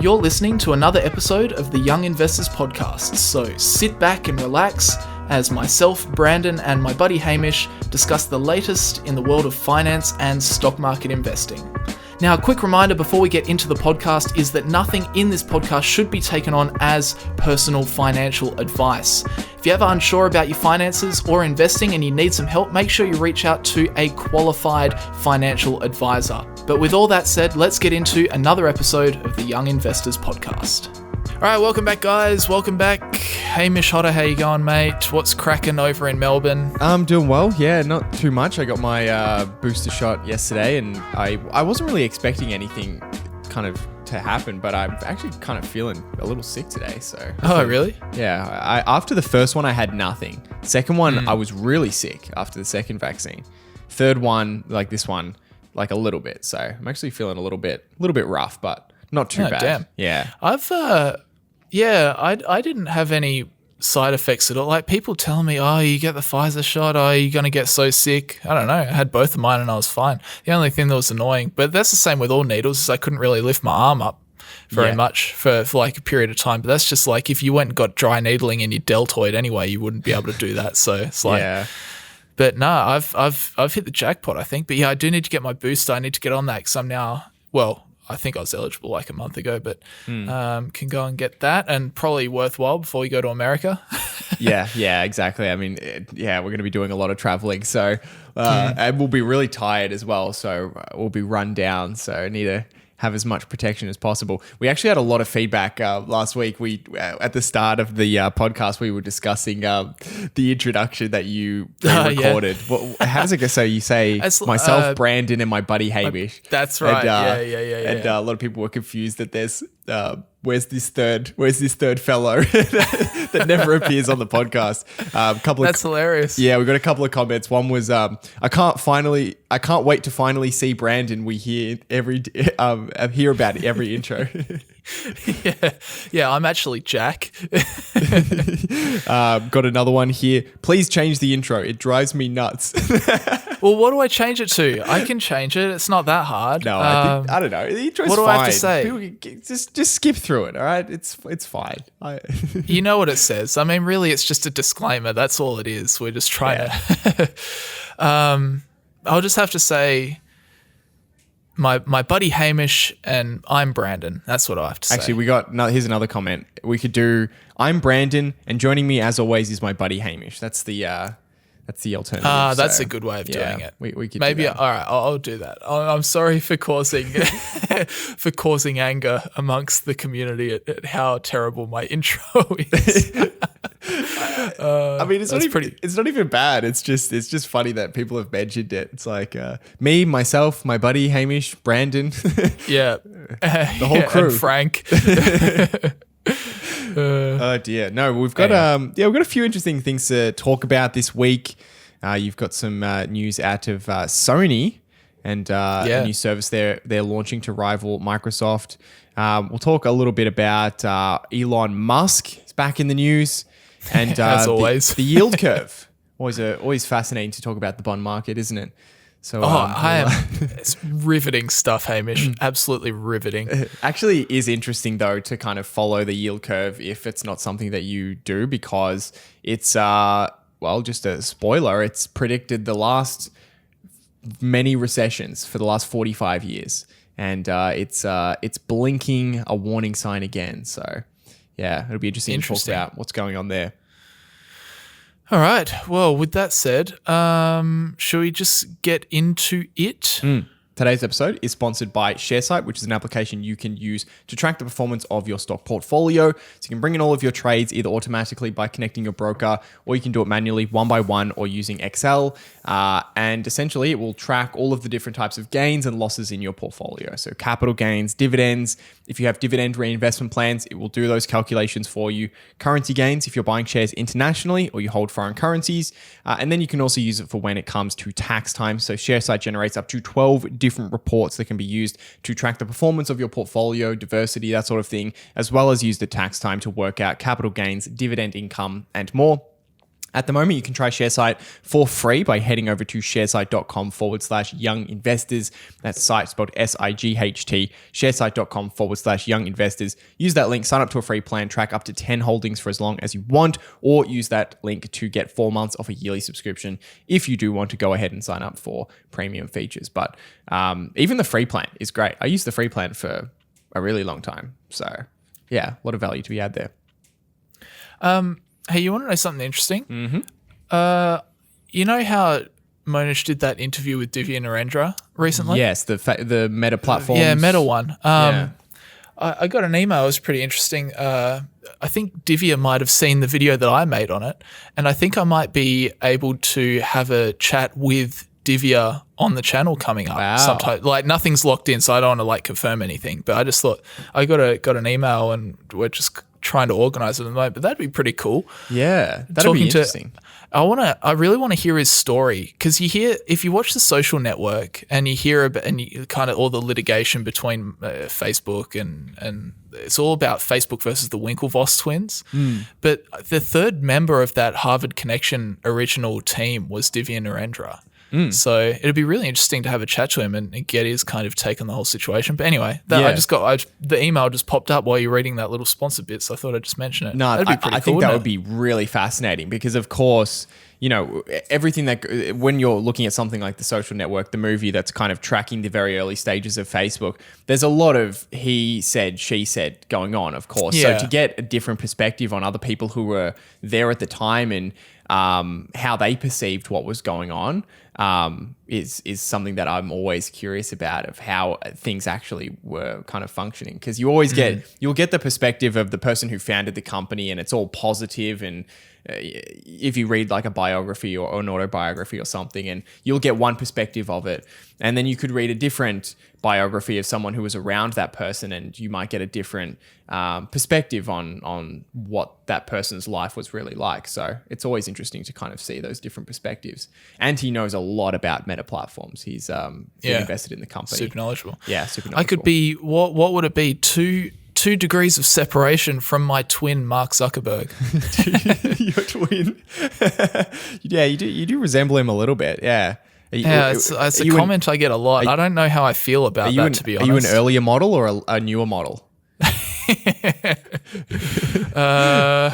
You're listening to another episode of the Young Investors Podcast, so sit back and relax as myself, Brandon, and my buddy Hamish discuss the latest in the world of finance and stock market investing. Now, a quick reminder before we get into the podcast is that nothing in this podcast should be taken on as personal financial advice. If you're ever unsure about your finances or investing and you need some help, make sure you reach out to a qualified financial advisor. But with all that said, let's get into another episode of the Young Investors Podcast. All right, welcome back, guys. Welcome back. Hamish Hodder, how you going, mate? What's cracking over in Melbourne? I'm doing well. Yeah, not too much. I got my booster shot yesterday, and I wasn't really expecting anything kind of to happen, but I'm actually kind of feeling a little sick today. So. Really? Yeah. After the first one, I had nothing. Second one, I was really sick after the second vaccine. Third one, like this one, like a little bit. So I'm actually feeling a little bit rough, but not too bad. Damn. Yeah. I didn't have any side effects at all. Like, people tell me, oh, you get the Pfizer shot, oh, you're going to get so sick. I don't know. I had both of mine and I was fine. The only thing that was annoying, but that's the same with all needles, is I couldn't really lift my arm up very much for like a period of time. But that's just like, if you went and got dry needling in your deltoid anyway, you wouldn't be able to do that. So it's like, but no, I've hit the jackpot, I think. But yeah, I do need to get my booster. I need to get on that because I'm now, I think I was eligible like a month ago, but can go and get that, and probably worthwhile before we go to America. Yeah, exactly. I mean, we're going to be doing a lot of traveling, so and we'll be really tired as well, so we'll be run down, so I need to have as much protection as possible. We actually had a lot of feedback last week. We at the start of the podcast, we were discussing the introduction that you recorded. How does it go? So you say myself, Brandon, and my buddy Hamish. That's right. And a lot of people were confused that there's where's this third fellow that never appears on the podcast. That's hilarious. Yeah, we got a couple of comments. One was I can't wait to finally see Brandon. We hear hear about it every intro. Yeah, I'm actually Jack. Got another one here. Please change the intro. It drives me nuts. Well, what do I change it to? I can change it. It's not that hard. No, I don't know. The intro's fine. What do I have to say? Just skip through it, all right? It's fine. You know what it says. I mean, really, it's just a disclaimer. That's all it is. We're just trying to... I'll just have to say... My buddy Hamish and I'm Brandon. That's what I have to say. Actually, here's another comment. We could do, I'm Brandon, and joining me as always is my buddy Hamish. That's the alternative. That's a good way of doing it. We could maybe. Do that. All right, I'll do that. I'm sorry for causing anger amongst the community at how terrible my intro is. I mean, it's not even bad. It's just funny that people have mentioned it. It's like me, myself, my buddy Hamish, Brandon. Yeah, the whole crew. And Frank. Oh dear. No, we've got we've got a few interesting things to talk about this week. You've got some news out of Sony and a new service they're launching to rival Microsoft. We'll talk a little bit about Elon Musk. He's back in the news. And as always, the yield curve. Always fascinating to talk about the bond market, isn't it? So, it's riveting stuff, Hamish. Absolutely riveting. It actually is interesting, though, to kind of follow the yield curve if it's not something that you do, because it's, just a spoiler, it's predicted the last many recessions for the last 45 years. And it's blinking a warning sign again. So, yeah, it'll be interesting to talk about what's going on there. All right. Well, with that said, shall we just get into it? Today's episode is sponsored by Sharesight, which is an application you can use to track the performance of your stock portfolio. So you can bring in all of your trades either automatically by connecting your broker, or you can do it manually one by one or using Excel. And essentially, it will track all of the different types of gains and losses in your portfolio. So capital gains, dividends. If you have dividend reinvestment plans, it will do those calculations for you. Currency gains, if you're buying shares internationally or you hold foreign currencies. And then you can also use it for when it comes to tax time. So Sharesight generates up to 12 different reports that can be used to track the performance of your portfolio, diversity, that sort of thing, as well as use the tax time to work out capital gains, dividend income, and more. At the moment, you can try Sharesight for free by heading over to sharesight.com/young investors. That's site spelled SIGHT, sharesight.com/young investors. Use that link, sign up to a free plan, track up to 10 holdings for as long as you want, or use that link to get 4 months off a yearly subscription if you do want to go ahead and sign up for premium features. But even the free plan is great. I used the free plan for a really long time. So yeah, a lot of value to be had there. Hey, you want to know something interesting? Mm-hmm. You know how Monish did that interview with Divya Narendra recently? Yes, the Meta platform. Yeah, Meta one. Yeah. I got an email. It was pretty interesting. I think Divya might have seen the video that I made on it, and I think I might be able to have a chat with Divya on the channel coming up. Wow. Sometime. Like nothing's locked in, so I don't want to confirm anything. But I just thought I got an email, and we're just trying to organize it at the moment. But that'd be pretty cool. Yeah, that'd be interesting. I really want to hear his story, because if you watch The Social Network and you hear about and you kind of all the litigation between Facebook and it's all about Facebook versus the Winklevoss twins. But the third member of that Harvard Connection original team was Divya Narendra. So it'd be really interesting to have a chat to him and get his kind of take on the whole situation. But anyway, the email just popped up while you're reading that little sponsor bit, so I thought I'd just mention it. No, that'd be pretty I cool, think that would be really fascinating, because of course, everything that when you're looking at something like The Social Network, the movie that's kind of tracking the very early stages of Facebook, there's a lot of he said, she said going on, of course. Yeah. So to get a different perspective on other people who were there at the time and how they perceived what was going on is something that I'm always curious about, of how things actually were kind of functioning. Because you always you'll get the perspective of the person who founded the company, and it's all positive. And if you read like a biography or an autobiography or something, and you'll get one perspective of it, and then you could read a different biography of someone who was around that person, and you might get a different perspective on what that person's life was really like. So it's always interesting to kind of see those different perspectives. And he knows a lot about Meta platforms. He's invested in the company. Super knowledgeable. Yeah, super knowledgeable. I could be, what would it be? Two degrees of separation from my twin, Mark Zuckerberg. Your twin. Yeah, you do resemble him a little bit. Yeah. It's a comment I get a lot. I don't know how I feel about that, to be honest. Are you an earlier model or a newer model? I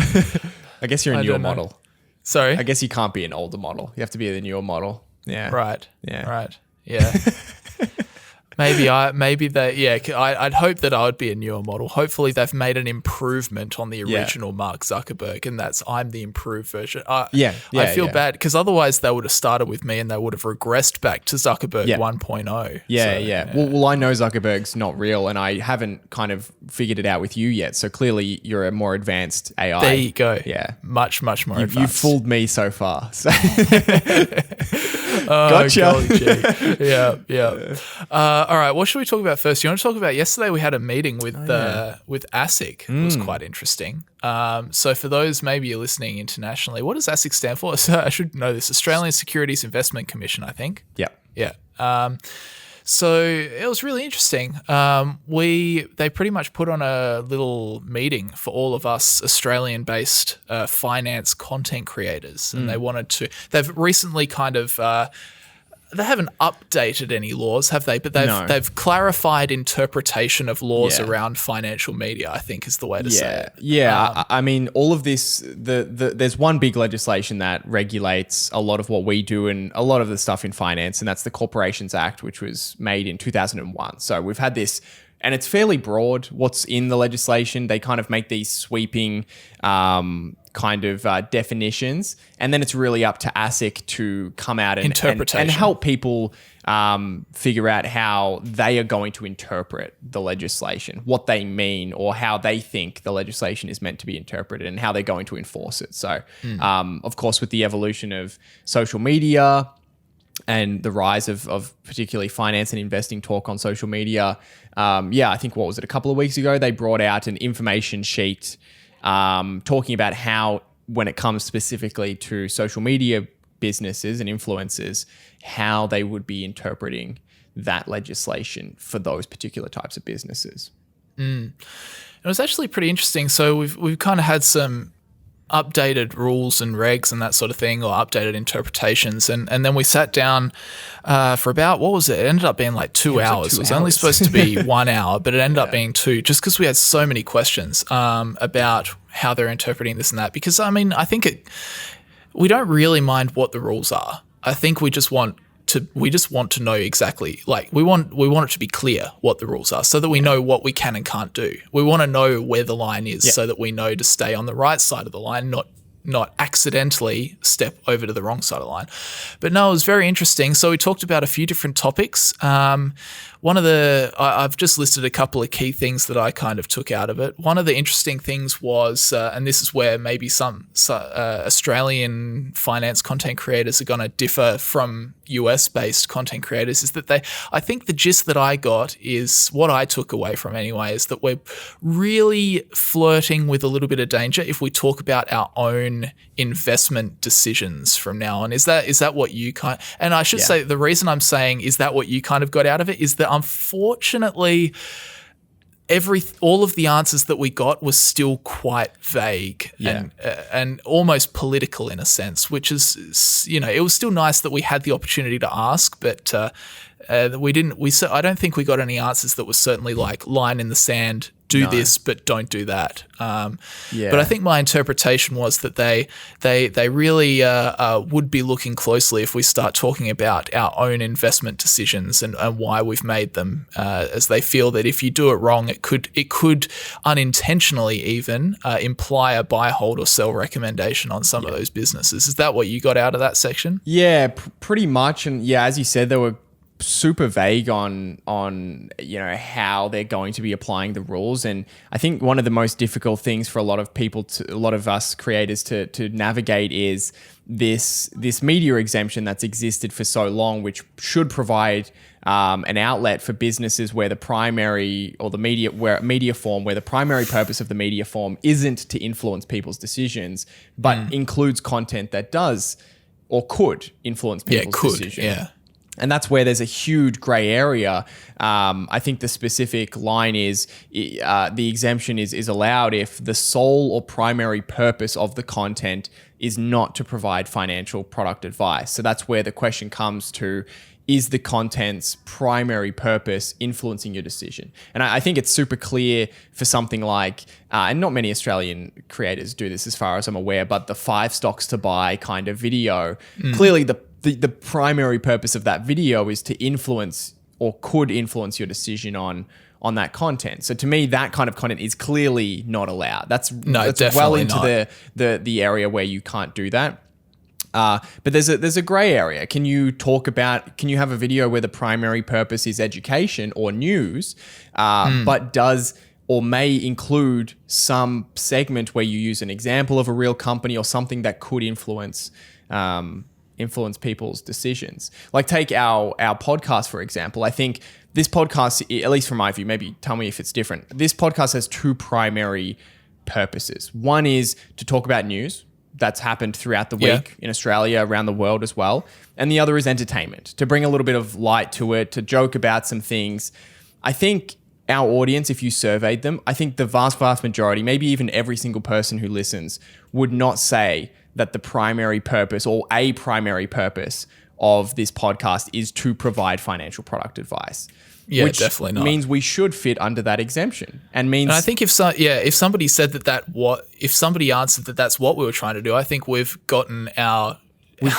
guess you're a newer model. Sorry? I guess you can't be an older model. You have to be the newer model. Yeah. Right. Yeah. Right. Yeah. I'd hope that I would be a newer model. Hopefully they've made an improvement on the original Mark Zuckerberg, and I'm the improved version. I feel bad, because otherwise they would have started with me and they would have regressed back to Zuckerberg 1.0. Yeah. Well, I know Zuckerberg's not real, and I haven't kind of figured it out with you yet. So clearly you're a more advanced AI. There you go. Yeah. Much more advanced. You've fooled me so far. So. Gotcha. Yeah. All right, what should we talk about first? You want to talk about yesterday we had a meeting with ASIC. It was quite interesting. So for those, maybe you're listening internationally, what does ASIC stand for? So I should know this. Australian Securities Investment Commission, I think. Yeah. So it was really interesting. They pretty much put on a little meeting for all of us Australian-based finance content creators, and they've recently kind of they haven't updated any laws, have they? But they've clarified interpretation of laws around financial media, I think is the way to say it. Yeah. I mean, all of this, there's one big legislation that regulates a lot of what we do and a lot of the stuff in finance, and that's the Corporations Act, which was made in 2001. So we've had this, and it's fairly broad what's in the legislation. They kind of make these sweeping definitions, and then it's really up to ASIC to come out and help people figure out how they are going to interpret the legislation, what they mean, or how they think the legislation is meant to be interpreted, and how they're going to enforce it. So, of course, with the evolution of social media and the rise of particularly finance and investing talk on social media, I think, what was it, a couple of weeks ago, they brought out an information sheet talking about how, when it comes specifically to social media businesses and influencers, how they would be interpreting that legislation for those particular types of businesses. It was actually pretty interesting. So we've kind of had some updated rules and regs and that sort of thing, or updated interpretations. And then we sat down for about, what was it? It ended up being like 2 hours. It was only supposed to be 1 hour, but it ended up being 2, just because we had so many questions about how they're interpreting this and that. Because, I mean, I think we don't really mind what the rules are. I think we just want to know exactly, like we want it to be clear what the rules are, so that we know what we can and can't do. We want to know where the line is, so that we know to stay on the right side of the line, not accidentally step over to the wrong side of the line. But no, it was very interesting. So we talked about a few different topics. I've just listed a couple of key things that I kind of took out of it. One of the interesting things was, and this is where maybe some Australian finance content creators are going to differ from US-based content creators, is that I think the gist that I got is, what I took away from anyway, is that we're really flirting with a little bit of danger if we talk about our own investment decisions from now on. Is that what you and I should say, the reason I'm saying is that what you kind of got out of it is that, unfortunately, all of the answers that we got were still quite vague and almost political in a sense, which is, it was still nice that we had the opportunity to ask, but I don't think we got any answers that were certainly like line in the sand, do this, but don't do that. But I think my interpretation was that they really would be looking closely if we start talking about our own investment decisions and why we've made them, as they feel that if you do it wrong, it could unintentionally even imply a buy, hold, or sell recommendation on some of those businesses. Is that what you got out of that section? Yeah, pretty much. And as you said, there were super vague on how they're going to be applying the rules. And I think one of the most difficult things for a lot of us creators to navigate is this media exemption that's existed for so long, which should provide an outlet for businesses where the primary or the media form, where the primary purpose of the media form isn't to influence people's decisions, but includes content that does or could influence people's decisions. Yeah. And that's where there's a huge gray area. I think the specific line is the exemption is allowed if the sole or primary purpose of the content is not to provide financial product advice. So that's where the question comes to, is the content's primary purpose influencing your decision? And I think it's super clear for something like, and not many Australian creators do this as far as I'm aware, but the 5 stocks to buy kind of video, clearly the primary purpose of that video is to influence or could influence your decision on that content. So to me, that kind of content is clearly not allowed. That's well into the area where you can't do that. But there's a gray area. Can you have a video where the primary purpose is education or news, but does or may include some segment where you use an example of a real company or something that could influence people's decisions? Like, take our podcast, for example. I think this podcast, at least from my view, maybe tell me if it's different. This podcast has 2 primary purposes. One is to talk about news that's happened throughout the week in Australia, around the world as well. And the other is entertainment, to bring a little bit of light to it, to joke about some things. I think our audience, if you surveyed them, I think the vast, vast majority, maybe even every single person who listens, would not say that the primary purpose or a primary purpose of this podcast is to provide financial product advice. Yeah, which definitely not. Means we should fit under that exemption, and I think if somebody said if somebody answered that that's what we were trying to do, I think we've gotten our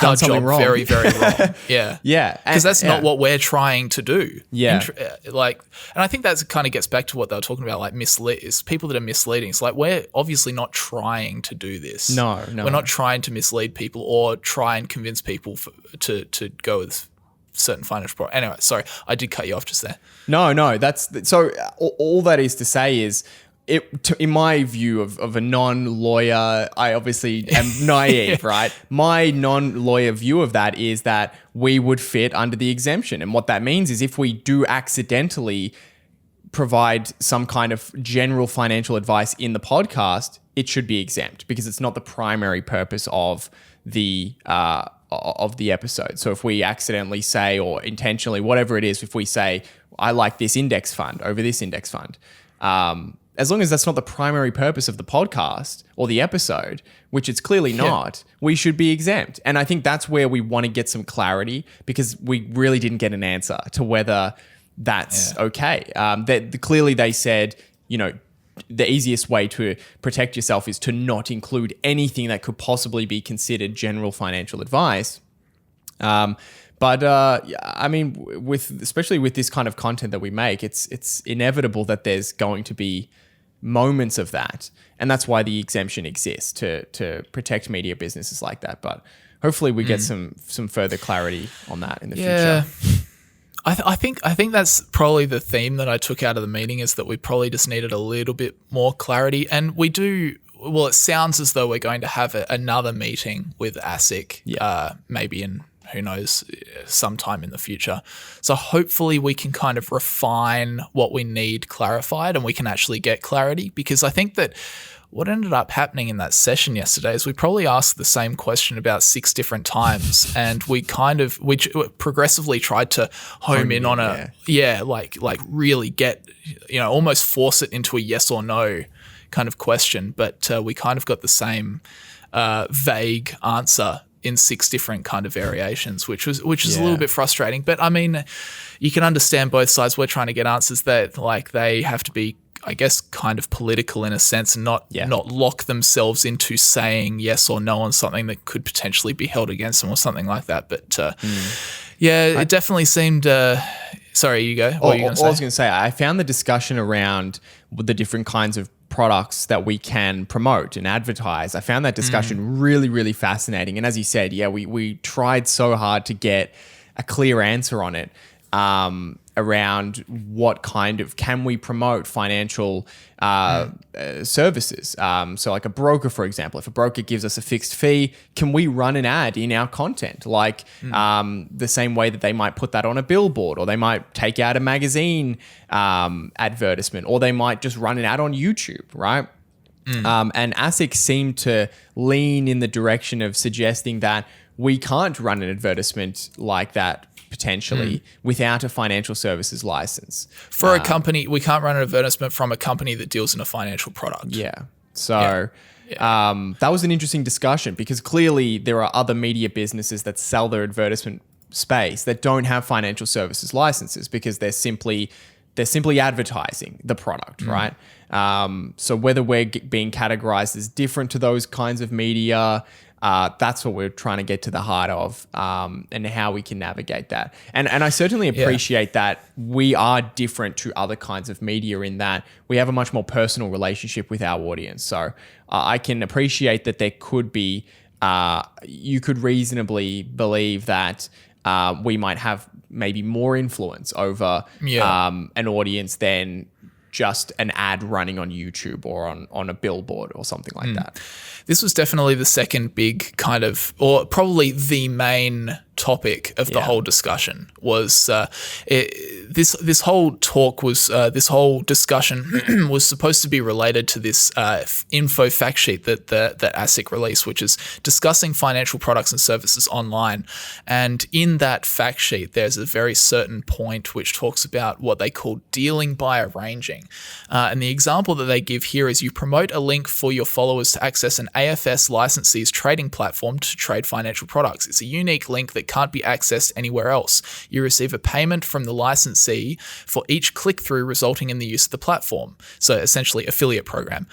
done something wrong. Very, very wrong. Yeah. Yeah. Because that's not what we're trying to do. Yeah. And I think that kind of gets back to what they were talking about, like people that are misleading. It's like, we're obviously not trying to do this. No. We're not trying to mislead people or try and convince people to go with certain financial product. Anyway, sorry, I did cut you off just there. No, so all that is to say is, in my view of a non-lawyer, I obviously am naive, right? My non-lawyer view of that is that we would fit under the exemption. And what that means is, if we do accidentally provide some kind of general financial advice in the podcast, it should be exempt, because it's not the primary purpose of the episode. So if we accidentally say, or intentionally, whatever it is, if we say, I like this index fund over this index fund, as long as that's not the primary purpose of the podcast or the episode, which it's clearly not, we should be exempt. And I think that's where we want to get some clarity, because we really didn't get an answer to whether that's okay. Clearly they said, the easiest way to protect yourself is to not include anything that could possibly be considered general financial advice. Especially with this kind of content that we make, it's inevitable that there's going to be moments of that. And that's why the exemption exists, to protect media businesses like that. But hopefully we get some further clarity on that in the future. I think that's probably the theme that I took out of the meeting, is that we probably just needed a little bit more clarity. And we do, well, it sounds as though we're going to have another meeting with ASIC, maybe in, who knows, sometime in the future. So hopefully we can kind of refine what we need clarified, and we can actually get clarity, because I think that what ended up happening in that session yesterday is we probably asked the same question about 6 different times, and we progressively tried to home in on like really get, almost force it into a yes or no kind of question. But we kind of got the same vague answer in 6 different kind of variations, which is a little bit frustrating. But I mean, you can understand both sides. We're trying to get answers that they have to be, I guess, kind of political in a sense, and not lock themselves into saying yes or no on something that could potentially be held against them or something like that. But it definitely seemed. Sorry, you go. What were you going to say? I was going to say, I found the discussion around the different kinds of products that we can promote and advertise. I found that discussion really, really fascinating. And as you said, we tried so hard to get a clear answer on it. Around what kind of, can we promote financial services? So like a broker, for example, if a broker gives us a fixed fee, can we run an ad in our content? Like the same way that they might put that on a billboard, or they might take out a magazine advertisement, or they might just run an ad on YouTube, right? And ASIC seemed to lean in the direction of suggesting that we can't run an advertisement like that potentially without a financial services license. For a company, we can't run an advertisement from a company that deals in a financial product. Yeah. So that was an interesting discussion, because clearly there are other media businesses that sell their advertisement space that don't have financial services licenses, because they're simply advertising the product, right? So whether we're being categorized as different to those kinds of media, that's what we're trying to get to the heart of, and how we can navigate that. And I certainly appreciate that we are different to other kinds of media in that we have a much more personal relationship with our audience. So I can appreciate that there could be, you could reasonably believe that we might have maybe more influence over an audience than just an ad running on YouTube or on a billboard or something like that. This was definitely the second big kind of, or probably the main topic of the whole discussion was this whole talk was this whole discussion was supposed to be related to this info fact sheet that ASIC released, which is discussing financial products and services online. And in that fact sheet, there's a very certain point which talks about what they call dealing by arranging. And the example that they give here is you promote a link for your followers to access an AFS licensee's trading platform to trade financial products. It's a unique link that can't be accessed anywhere else. You receive a payment from the licensee for each click-through, resulting in the use of the platform. So essentially, affiliate program.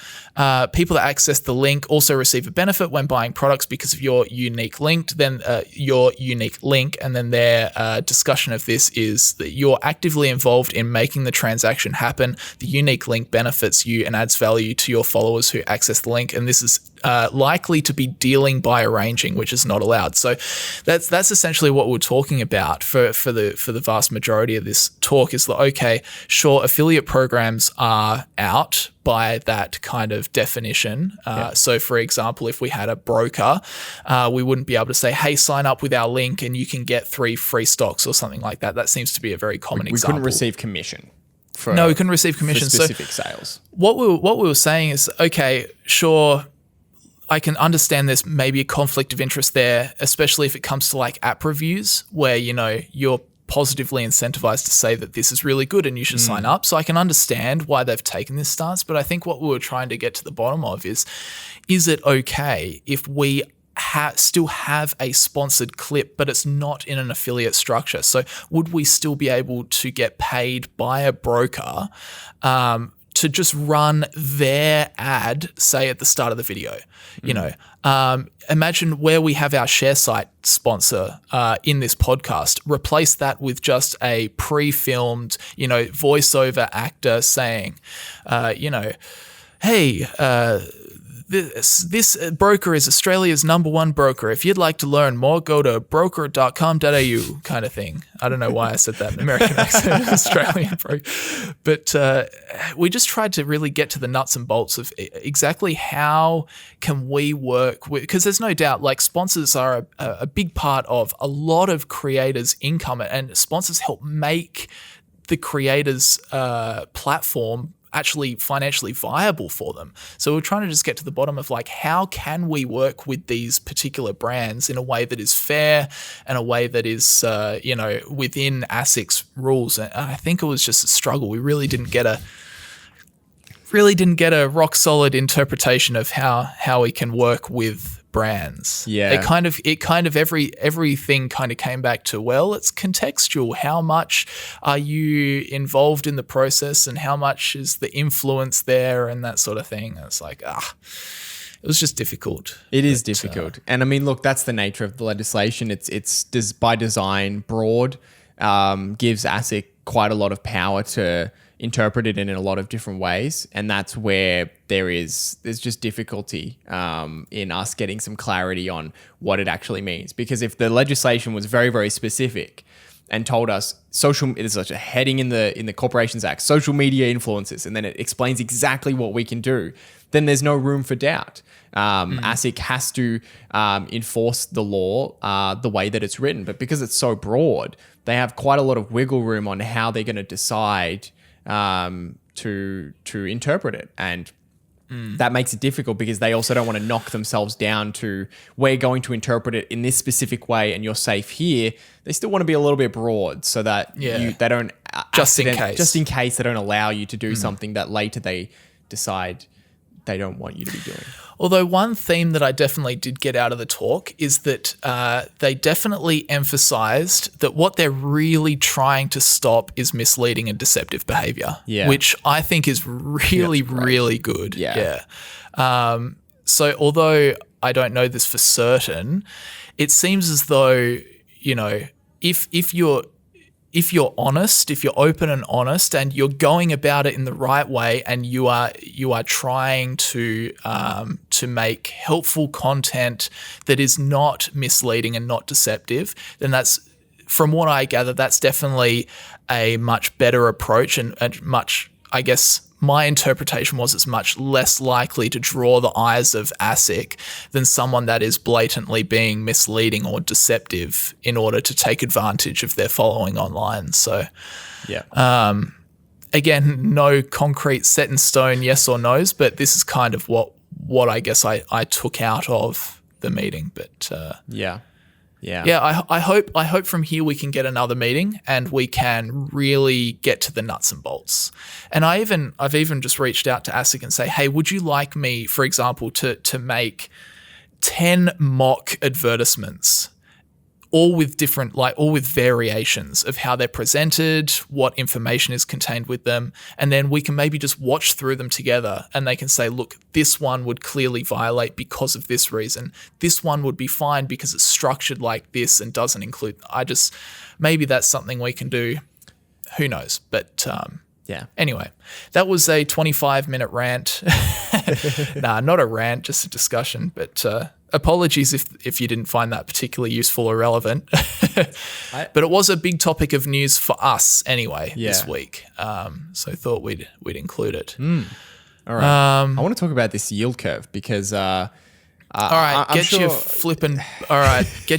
People that access the link also receive a benefit when buying products because of your unique link. Then and then their discussion of this is that you're actively involved in making the transaction happen. The unique link benefits you and adds value to your followers who access the link, and this is likely to be dealing by arranging, which is not allowed. So that's essentially what we're talking about for the vast majority of this talk, is that, okay, sure, affiliate programs are out by that kind of definition. So for example, if we had a broker, we wouldn't be able to say, hey, sign up with our link and you can get 3 free stocks or something like that. That seems to be a very common example. We couldn't receive commission. We couldn't receive commission. For specific sales. What we were saying is, okay, sure, I can understand there's maybe a conflict of interest there, especially if it comes to like app reviews where, you're positively incentivized to say that this is really good and you should sign up. So I can understand why they've taken this stance. But I think what we were trying to get to the bottom of is it okay if we still have a sponsored clip, but it's not in an affiliate structure? So would we still be able to get paid by a broker to just run their ad, say at the start of the video? You know, imagine where we have our Sharesight sponsor in this podcast, replace that with just a pre-filmed, you know, voiceover actor saying, you know, hey, this broker is Australia's #1 broker. If you'd like to learn more, go to broker.com.au kind of thing. I don't know why I said that in American accent, Australian broker. But we just tried to really get to the nuts and bolts of exactly how can we work with, because there's no doubt like sponsors are a big part of a lot of creators' income, and sponsors help make the creators' platform actually financially viable for them. So we're trying to just get to the bottom of like, how can we work with these particular brands in a way that is fair and a way that is, you know, within ASIC's rules. And I think it was just a struggle. We really didn't get a rock solid interpretation of how we can work with brands. Yeah. It kind of everything kind of came back to, well, it's contextual. How much are you involved in the process and how much is the influence there and that sort of thing. And it's like, it was just difficult. It is difficult. And I mean, look, that's the nature of the legislation. It's by design broad, gives ASIC quite a lot of power to interpret it in a lot of different ways, and that's where there's just difficulty in us getting some clarity on what it actually means. Because if the legislation was very, very specific and told us there's such a heading in the Corporations Act, social media influencers, and then it explains exactly what we can do, then there's no room for doubt. ASIC has to enforce the law the way that it's written, but because it's so broad, they have quite a lot of wiggle room on how they're going to decide to interpret it. And that makes it difficult because they also don't want to knock themselves down to, we're going to interpret it in this specific way and you're safe here. They still want to be a little bit broad so that they don't just in case they don't allow you to do something that later they decide they don't want you to be doing. Although one theme that I definitely did get out of the talk is that they definitely emphasized that what they're really trying to stop is misleading and deceptive behavior, which I think is really, really good. Yeah. So although I don't know this for certain, it seems as though, you know, if you're honest, if you're open and honest, and you're going about it in the right way, and you are trying to make helpful content that is not misleading and not deceptive, then that's, from what I gather, that's definitely a much better approach and much, I guess, my interpretation was it's much less likely to draw the eyes of ASIC than someone that is blatantly being misleading or deceptive in order to take advantage of their following online. So, again, no concrete set in stone yes or no's, but this is kind of what I guess I took out of the meeting. But I hope from here we can get another meeting and we can really get to the nuts and bolts. And I've even just reached out to ASIC and say, hey, would you like me, for example, to make 10 mock advertisements, all with variations of how they're presented, what information is contained with them, and then we can maybe just watch through them together and they can say, look, this one would clearly violate because of this reason. This one would be fine because it's structured like this and doesn't include. Maybe that's something we can do. Who knows? But anyway, that was a 25-minute rant. Nah, not a rant, just a discussion. But apologies if you didn't find that particularly useful or relevant. But it was a big topic of news for us anyway this week. So I thought we'd include it. All right. I want to talk about this yield curve because all right, get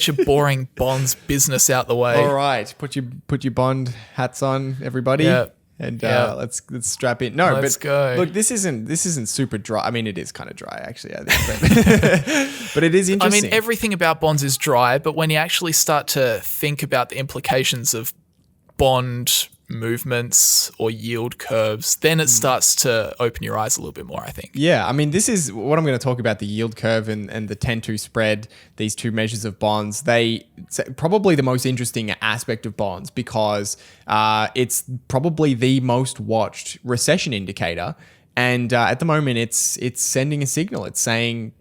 your boring bonds business out the way. All right, put your bond hats on, everybody. Yeah. And let's strap in. No, let's go. Look, this isn't super dry. I mean, it is kind of dry actually, I think, but it is interesting. I mean, everything about bonds is dry, but when you actually start to think about the implications of bond movements or yield curves, then it starts to open your eyes a little bit more, I think. Yeah, I mean, this is what I'm going to talk about, the yield curve and the 10-2 spread, these two measures of bonds. It's probably the most interesting aspect of bonds because it's probably the most watched recession indicator. And at the moment, it's sending a signal. It's saying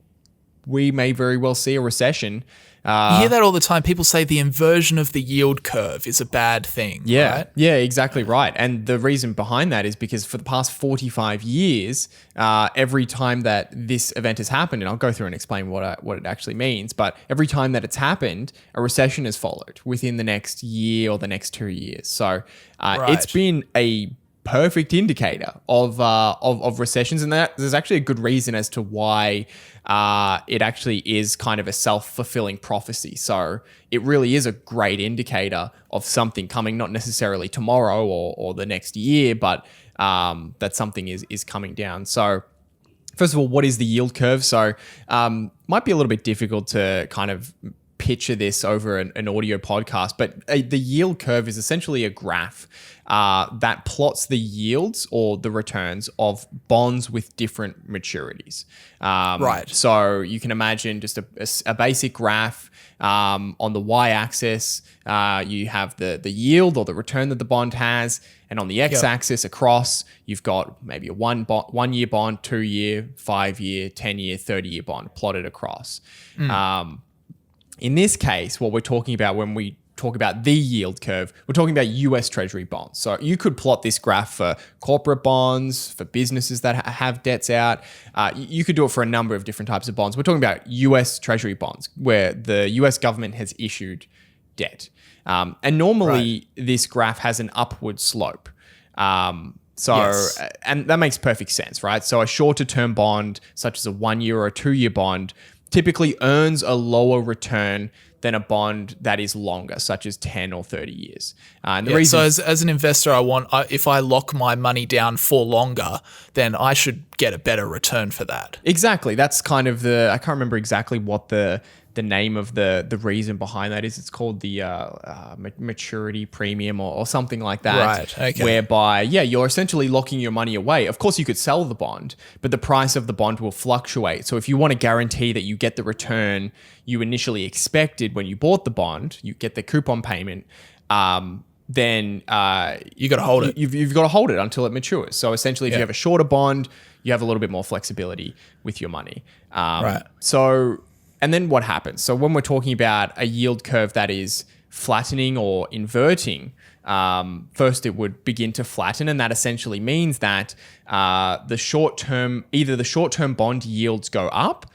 we may very well see a recession. You hear that all the time. People say the inversion of the yield curve is a bad thing. Yeah, right? Yeah, exactly right. And the reason behind that is because for the past 45 years, every time that this event has happened, and I'll go through and explain what it actually means, but every time that it's happened, a recession has followed within the next year or the next 2 years. So it's been a perfect indicator of recessions, and that there's actually a good reason as to why it actually is kind of a self-fulfilling prophecy. So it really is a great indicator of something coming, not necessarily tomorrow or the next year, but that something is coming down. So first of all, what is the yield curve? So might be a little bit difficult to kind of picture this over an audio podcast, but the yield curve is essentially a graph that plots the yields or the returns of bonds with different maturities. Right. So you can imagine just a basic graph. On the y-axis, you have the yield or the return that the bond has, and on the x-axis across, you've got maybe a 1 year bond, 2 year, 5 year, 10 year, 30 year bond plotted across. In this case, what we're talking about when we talk about the yield curve, we're talking about US Treasury bonds. So you could plot this graph for corporate bonds, for businesses that have debts out. You could do it for a number of different types of bonds. We're talking about US Treasury bonds, where the US government has issued debt. And normally this graph has an upward slope. And that makes perfect sense, right? So a shorter term bond, such as a 1 year or a 2 year bond, typically earns a lower return than a bond that is longer, such as 10 or 30 years. And the reason, so as an investor, if I lock my money down for longer, then I should get a better return for that. Exactly. That's kind of I can't remember exactly what the name of the reason behind that is. It's called the maturity premium or something like that. Right, okay. Whereby, you're essentially locking your money away. Of course, you could sell the bond, but the price of the bond will fluctuate. So if you want to guarantee that you get the return you initially expected when you bought the bond, you get the coupon payment, then you got to hold it. You've got to hold it until it matures. So essentially, if you have a shorter bond, you have a little bit more flexibility with your money. Right. So... And then what happens? So when we're talking about a yield curve that is flattening or inverting, first it would begin to flatten, and that essentially means that either the short-term bond yields go up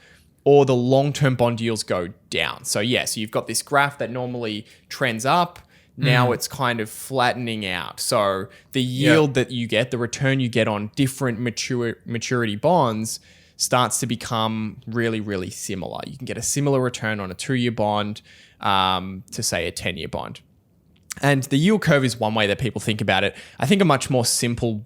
or the long-term bond yields go down. So you've got this graph that normally trends up. Now it's kind of flattening out. So the yield that you get, the return you get on different maturity bonds starts to become really, really similar. You can get a similar return on a 2 year bond to, say, a 10 year bond. And the yield curve is one way that people think about it. I think a much more simple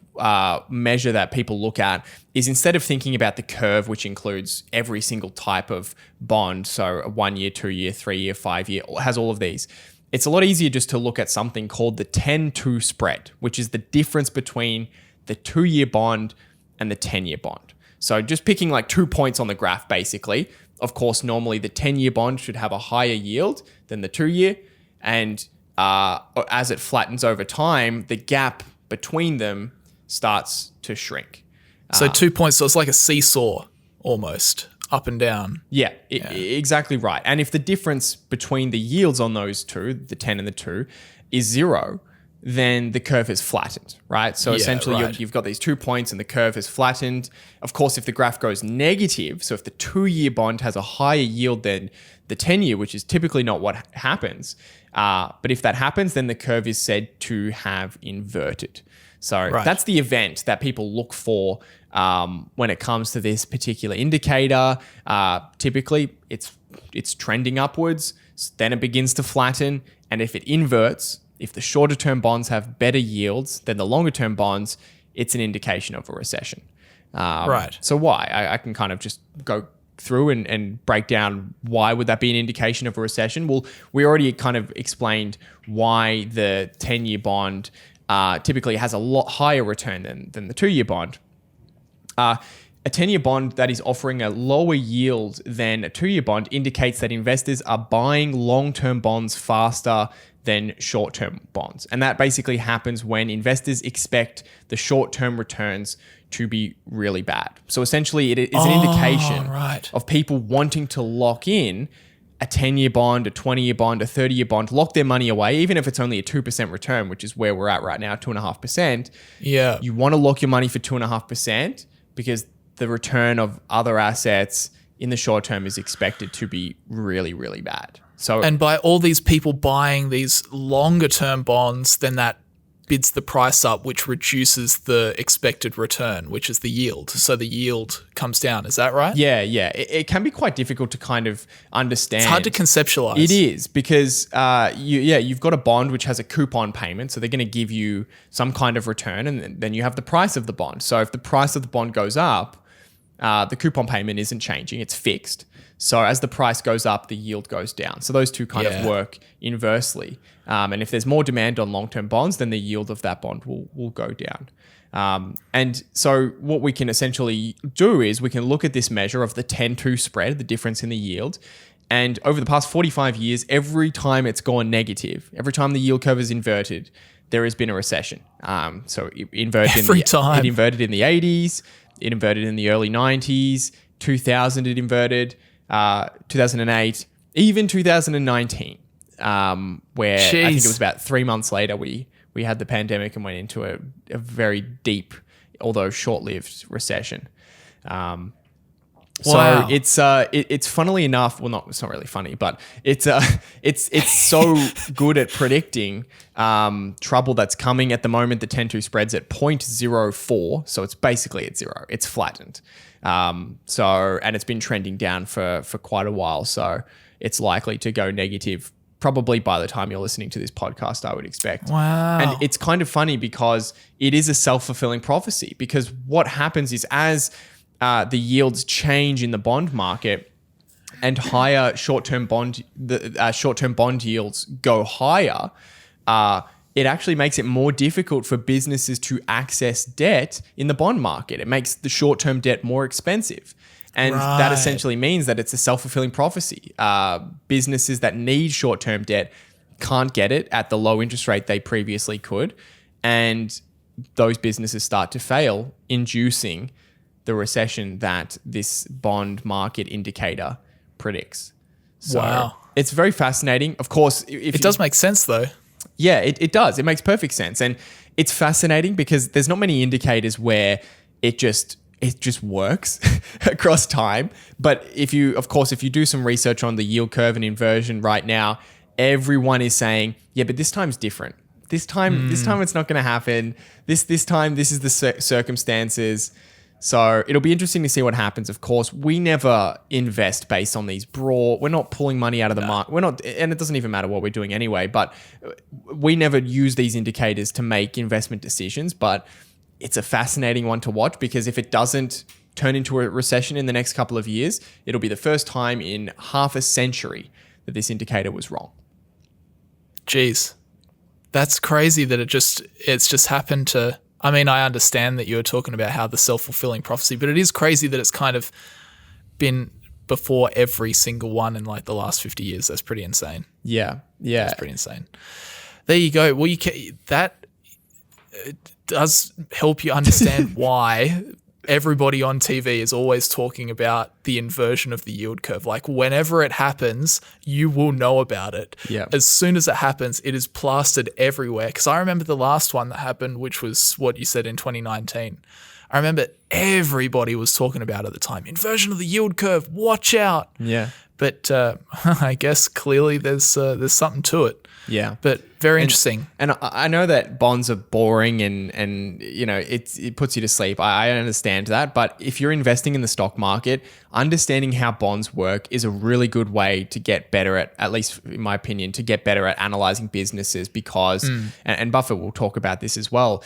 measure that people look at is, instead of thinking about the curve, which includes every single type of bond, so a 1 year, 2 year, 3 year, 5 year, has all of these. It's a lot easier just to look at something called the 10-2 spread, which is the difference between the 2 year bond and the 10 year bond. So just picking like 2 points on the graph, basically. Of course, normally the 10 year bond should have a higher yield than the 2 year. And as it flattens over time, the gap between them starts to shrink. So 2 points, so it's like a seesaw almost, up and down. Exactly right. And if the difference between the yields on those two, the 10 and the 2, is 0, then the curve has flattened, right? So essentially you've got these 2 points and the curve has flattened. Of course, if the graph goes negative, so if the 2 year bond has a higher yield than the 10 year, which is typically not what happens, but if that happens, then the curve is said to have inverted. So that's the event that people look for when it comes to this particular indicator. Typically, it's trending upwards, then it begins to flatten, and if it inverts, if the shorter term bonds have better yields than the longer term bonds, it's an indication of a recession. So why? I can kind of just go through and break down why would that be an indication of a recession. Well, we already kind of explained why the 10-year bond typically has a lot higher return than the 2-year bond. A 10-year bond that is offering a lower yield than a 2-year bond indicates that investors are buying long-term bonds faster than short-term bonds. And that basically happens when investors expect the short-term returns to be really bad. So essentially it is an indication of people wanting to lock in a 10-year bond, a 20-year bond, a 30-year bond, lock their money away, even if it's only a 2% return, which is where we're at right now, 2.5%. Yeah. You want to lock your money for 2.5% because the return of other assets in the short term is expected to be really, really bad. So, and by all these people buying these longer term bonds, then that bids the price up, which reduces the expected return, which is the yield. So the yield comes down. Is that right? Yeah. It can be quite difficult to kind of understand. It's hard to conceptualize. It is because you've got a bond which has a coupon payment, so they're going to give you some kind of return, and then you have the price of the bond. So if the price of the bond goes up, the coupon payment isn't changing; it's fixed. So as the price goes up, the yield goes down. So those two kind of work inversely. And if there's more demand on long-term bonds, then the yield of that bond will go down. And so what we can essentially do is we can look at this measure of the 10-2 spread, the difference in the yield. And over the past 45 years, every time it's gone negative, every time the yield curve is inverted, there has been a recession. So it inverted It inverted in the 80s, it inverted in the early 90s, 2000 it inverted, 2008, even 2019, where I think it was about 3 months later we had the pandemic and went into a very deep, although short-lived recession. So it's funnily enough, it's not really funny, but it's so good at predicting trouble that's coming. At the moment, the 10-2 spread's at 0.04, so it's basically at zero. It's flattened. And it's been trending down for quite a while, so it's likely to go negative probably by the time you're listening to this podcast, I would expect. Wow. And it's kind of funny because it is a self-fulfilling prophecy, because what happens is as the yields change in the bond market and higher short-term bond yields go higher, it actually makes it more difficult for businesses to access debt in the bond market. It makes the short-term debt more expensive. And that essentially means that it's a self-fulfilling prophecy. Businesses that need short-term debt can't get it at the low interest rate they previously could. And those businesses start to fail, inducing the recession that this bond market indicator predicts. So it's very fascinating. Of course, it does make sense though. Yeah, it does. It makes perfect sense. And it's fascinating because there's not many indicators where it just works across time. But if you do some research on the yield curve and inversion right now, everyone is saying, yeah, but this time's different. This time it's not going to happen. This time, this is the circumstances. So it'll be interesting to see what happens. Of course, we never invest based on these broad. We're not pulling money out of the market. We're not, and it doesn't even matter what we're doing anyway. But we never use these indicators to make investment decisions. But it's a fascinating one to watch, because if it doesn't turn into a recession in the next couple of years, it'll be the first time in half a century that this indicator was wrong. Jeez, that's crazy that it's just happened to. I mean, I understand that you were talking about how the self-fulfilling prophecy, but it is crazy that it's kind of been before every single one in like the last 50 years. That's pretty insane. Yeah. That's pretty insane. There you go. Well, that does help you understand why everybody on TV is always talking about the inversion of the yield curve. Like whenever it happens, you will know about it. Yeah. As soon as it happens, it is plastered everywhere. Because I remember the last one that happened, which was what you said in 2019. I remember everybody was talking about at the time, inversion of the yield curve, watch out. Yeah. But I guess clearly there's something to it. Yeah. But very interesting. And I know that bonds are boring and you know, it puts you to sleep. I understand that. But if you're investing in the stock market, understanding how bonds work is a really good way to get better at least in my opinion, to get better at analyzing businesses, because, and Buffett will talk about this as well,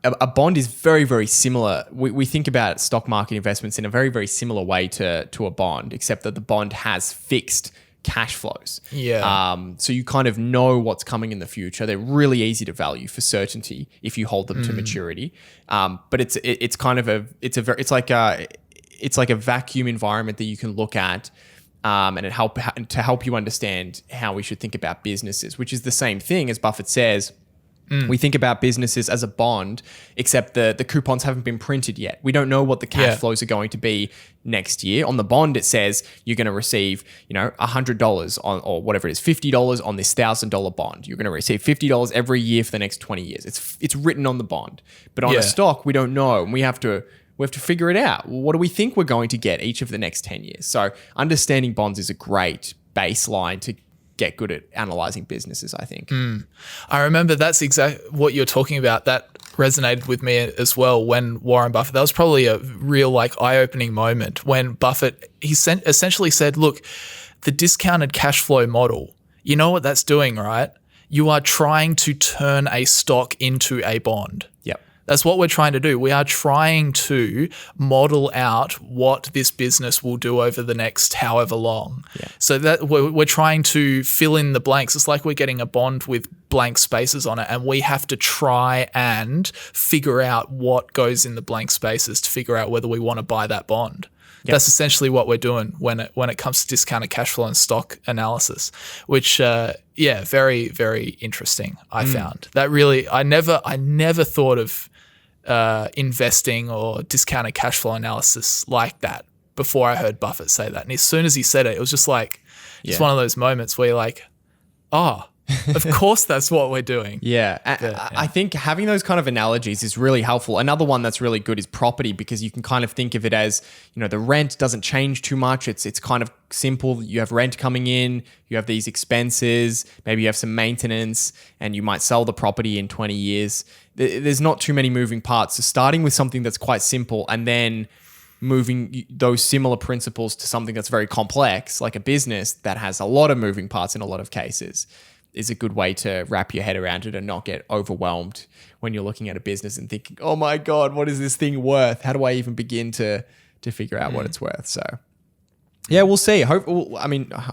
a bond is very, very similar. We think about stock market investments in a very, very similar way to a bond, except that the bond has fixed cash flows. Yeah. So you kind of know what's coming in the future. They're really easy to value for certainty if you hold them to maturity. But it's like a vacuum environment that you can look at, and to help you understand how we should think about businesses, which is the same thing as Buffett says. We think about businesses as a bond, except the coupons haven't been printed yet. We don't know what the cash flows are going to be next year. On the bond, it says you're going to receive, $100 on, or whatever it is, $50 on this $1,000 bond. You're going to receive $50 every year for the next 20 years. It's written on the bond. But on a stock, we don't know, and we have to figure it out. What do we think we're going to get each of the next 10 years? So understanding bonds is a great baseline to get good at analyzing businesses, I think. I remember that's exactly what you're talking about. That resonated with me as well when Warren Buffett, that was probably a real eye-opening moment when Buffett, he essentially said, look, the discounted cash flow model, you know what that's doing, right? You are trying to turn a stock into a bond. Yep. That's what we're trying to do. We are trying to model out what this business will do over the next however long. Yeah. So that we're trying to fill in the blanks. It's like we're getting a bond with blank spaces on it, and we have to try and figure out what goes in the blank spaces to figure out whether we want to buy that bond. Yep. That's essentially what we're doing when it comes to discounted cash flow and stock analysis, which very, very interesting. I found that really, I never thought of investing or discounted cash flow analysis like that before I heard Buffett say that. And as soon as he said it, it was just one of those moments where you're like, oh, of course that's what we're doing. Yeah. I think having those kind of analogies is really helpful. Another one that's really good is property, because you can kind of think of it as, the rent doesn't change too much. It's kind of simple. You have rent coming in, you have these expenses, maybe you have some maintenance, and you might sell the property in 20 years. There's not too many moving parts. So starting with something that's quite simple and then moving those similar principles to something that's very complex, like a business that has a lot of moving parts in a lot of cases, is a good way to wrap your head around it and not get overwhelmed when you're looking at a business and thinking, oh my God, what is this thing worth? How do I even begin to figure out what it's worth? So yeah, we'll see. I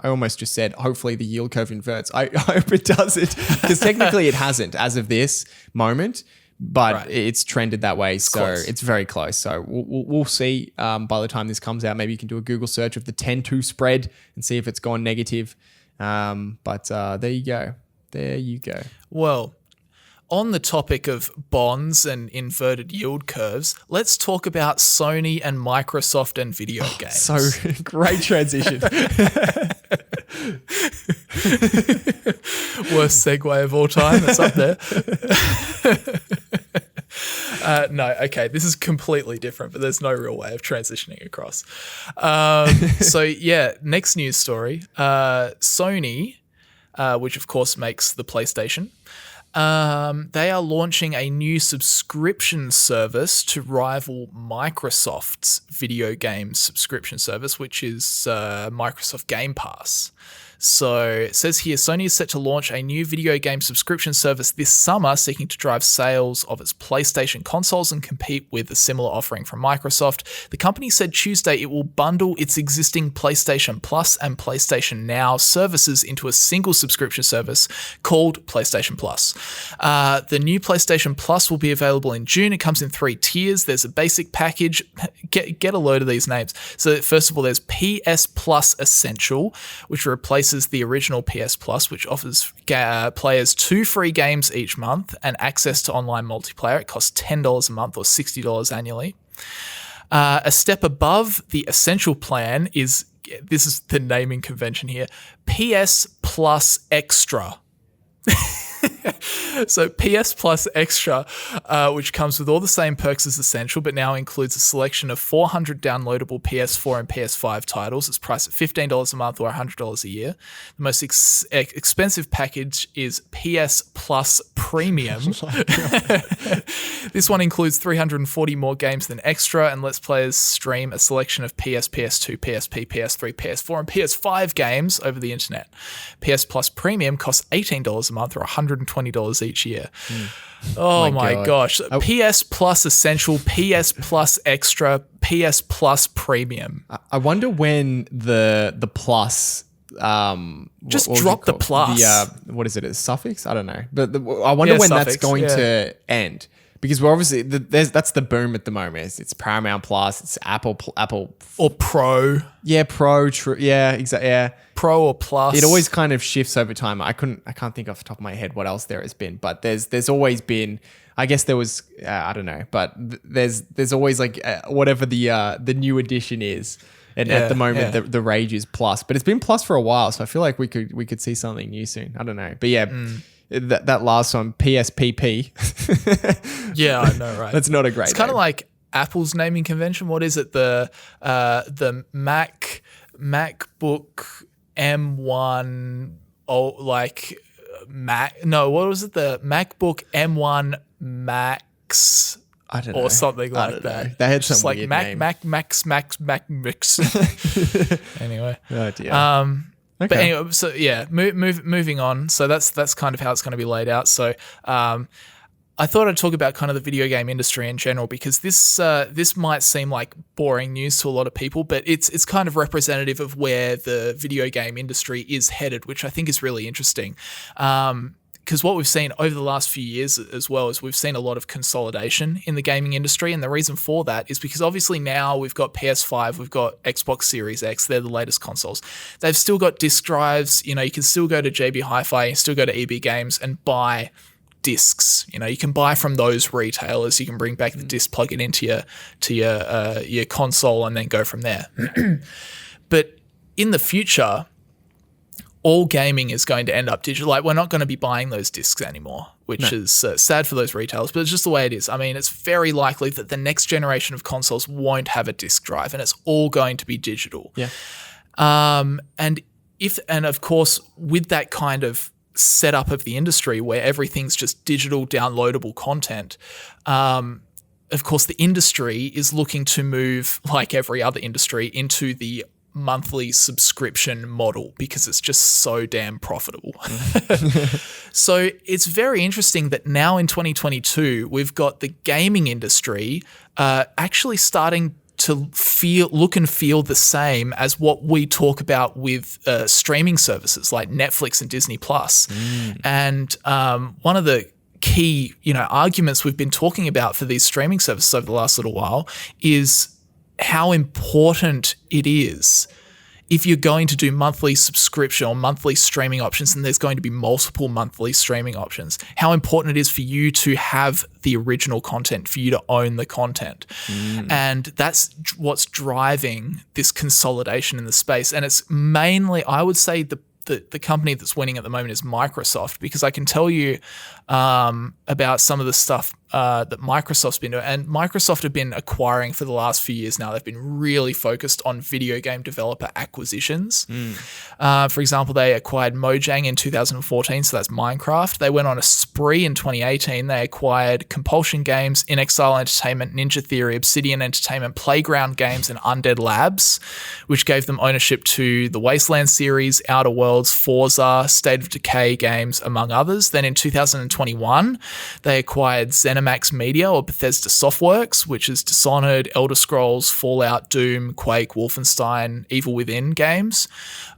almost just said, hopefully the yield curve inverts. I hope it doesn't, because technically it hasn't as of this moment, but it's trended that way. It's very close. So we'll see by the time this comes out. Maybe you can do a Google search of the 10-2 spread and see if it's gone negative. But there you go. Well, on the topic of bonds and inverted yield curves, let's talk about Sony and Microsoft and video games. So great transition. Worst segue of all time. It's up there. No, okay, this is completely different, but there's no real way of transitioning across. Next news story. Sony, which of course makes the PlayStation, they are launching a new subscription service to rival Microsoft's video game subscription service, which is Microsoft Game Pass. So it says here, Sony is set to launch a new video game subscription service this summer, seeking to drive sales of its PlayStation consoles and compete with a similar offering from Microsoft. The company said Tuesday it will bundle its existing PlayStation Plus and PlayStation Now services into a single subscription service called PlayStation Plus. The new PlayStation Plus will be available in June. It comes in 3 tiers. There's a basic package. Get a load of these names. So first of all, there's PS Plus Essential, which replaces the original PS Plus, which offers players 2 free games each month and access to online multiplayer. It costs $10 a month or $60 annually. A step above the Essential plan is, this is the naming convention here, PS Plus Extra. So PS Plus Extra, which comes with all the same perks as Essential, but now includes a selection of 400 downloadable PS4 and PS5 titles. It's priced at $15 a month or $100 a year. The most expensive package is PS Plus Premium. This one includes 340 more games than Extra and lets players stream a selection of PS, PS2, PSP, PS3, PS4, and PS5 games over the internet. PS Plus Premium costs $18 a month or $100 $220 each year. Oh my God. gosh. PS Plus Essential, PS Plus Extra, PS Plus Premium. I wonder when the plus Just drop the plus. What is it? A suffix? I don't know. But I wonder when suffix, that's going to end. Because we're obviously that's the boom at the moment. It's Paramount Plus. It's Apple or Pro. Yeah, Pro. Yeah, exactly. Yeah, Pro or Plus. it always kind of shifts over time. I can't think off the top of my head what else there has been, but there's always been. I guess there was. I don't know, but there's always like whatever the new edition is. And at the moment, the rage is Plus, but it's been Plus for a while, so I feel like we could see something new soon. I don't know, but yeah. That last one, PSPP. Yeah, I know, right? That's not a great. It's kind of like Apple's naming convention. What is it? The MacBook M1. Oh, like Mac. No, what was it? The MacBook M1 Max. I don't know. Or something like that. They had just some like weird Mac name. Mix. Anyway. Oh dear. Okay. But anyway, so yeah, moving on. So that's kind of how it's going to be laid out. So I thought I'd talk about kind of the video game industry in general because this might seem like boring news to a lot of people, but it's kind of representative of where the video game industry is headed, which I think is really interesting. Because what we've seen over the last few years as well is we've seen a lot of consolidation in the gaming industry. And the reason for that is because obviously now we've got PS5, we've got Xbox Series X, they're the latest consoles. They've still got disc drives. You can still go to JB Hi-Fi, you still go to EB Games and buy discs. You can buy from those retailers. You can bring back the disc, plug it into your console and then go from there. But in the future, all gaming is going to end up digital. Like, we're not going to be buying those discs anymore, which is sad for those retailers, but it's just the way it is. I mean, it's very likely that the next generation of consoles won't have a disc drive and it's all going to be digital. Yeah. And of course, with that kind of setup of the industry where everything's just digital downloadable content, of course, the industry is looking to move, like every other industry, into the monthly subscription model because it's just so damn profitable. So it's very interesting that now in 2022, we've got the gaming industry actually starting to look and feel the same as what we talk about with streaming services like Netflix and Disney Plus. And one of the key, arguments we've been talking about for these streaming services over the last little while is how important it is if you're going to do monthly subscription or monthly streaming options, and there's going to be multiple monthly streaming options, how important it is for you to have the original content, for you to own the content. And that's what's driving this consolidation in the space. And it's mainly, I would say, the company that's winning at the moment is Microsoft, because I can tell you about some of the stuff that Microsoft's been doing. And Microsoft have been acquiring for the last few years now. They've been really focused on video game developer acquisitions. For example, they acquired Mojang in 2014, so that's Minecraft. They went on a spree in 2018. They acquired Compulsion Games, In Exile Entertainment, Ninja Theory, Obsidian Entertainment, Playground Games, and Undead Labs, which gave them ownership to the Wasteland series, Outer Worlds, Forza, State of Decay games, among others. Then in 2021, they acquired ZeniMax Media, or Bethesda Softworks, which is Dishonored, Elder Scrolls, Fallout, Doom, Quake, Wolfenstein, Evil Within games.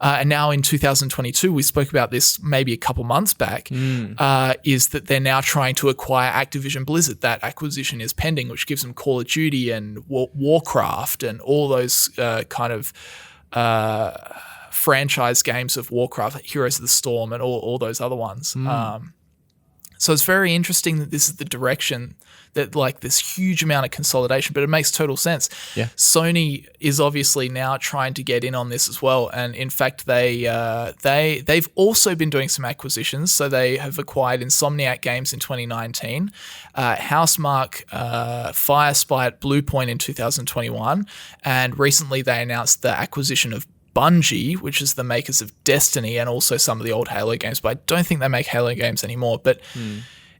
And now in 2022, we spoke about this maybe a couple months back, is that they're now trying to acquire Activision Blizzard. That acquisition is pending, which gives them Call of Duty and Warcraft and all those kind of franchise games of Warcraft, Heroes of the Storm, and all those other ones. So it's very interesting that this is the direction, that like this huge amount of consolidation, but it makes total sense. Yeah. Sony is obviously now trying to get in on this as well. And in fact, they've also been doing some acquisitions. So they have acquired Insomniac Games in 2019, Housemarque, Firespite, Bluepoint in 2021. And recently they announced the acquisition of Bungie, which is the makers of Destiny and also some of the old Halo games, but I don't think they make Halo games anymore. But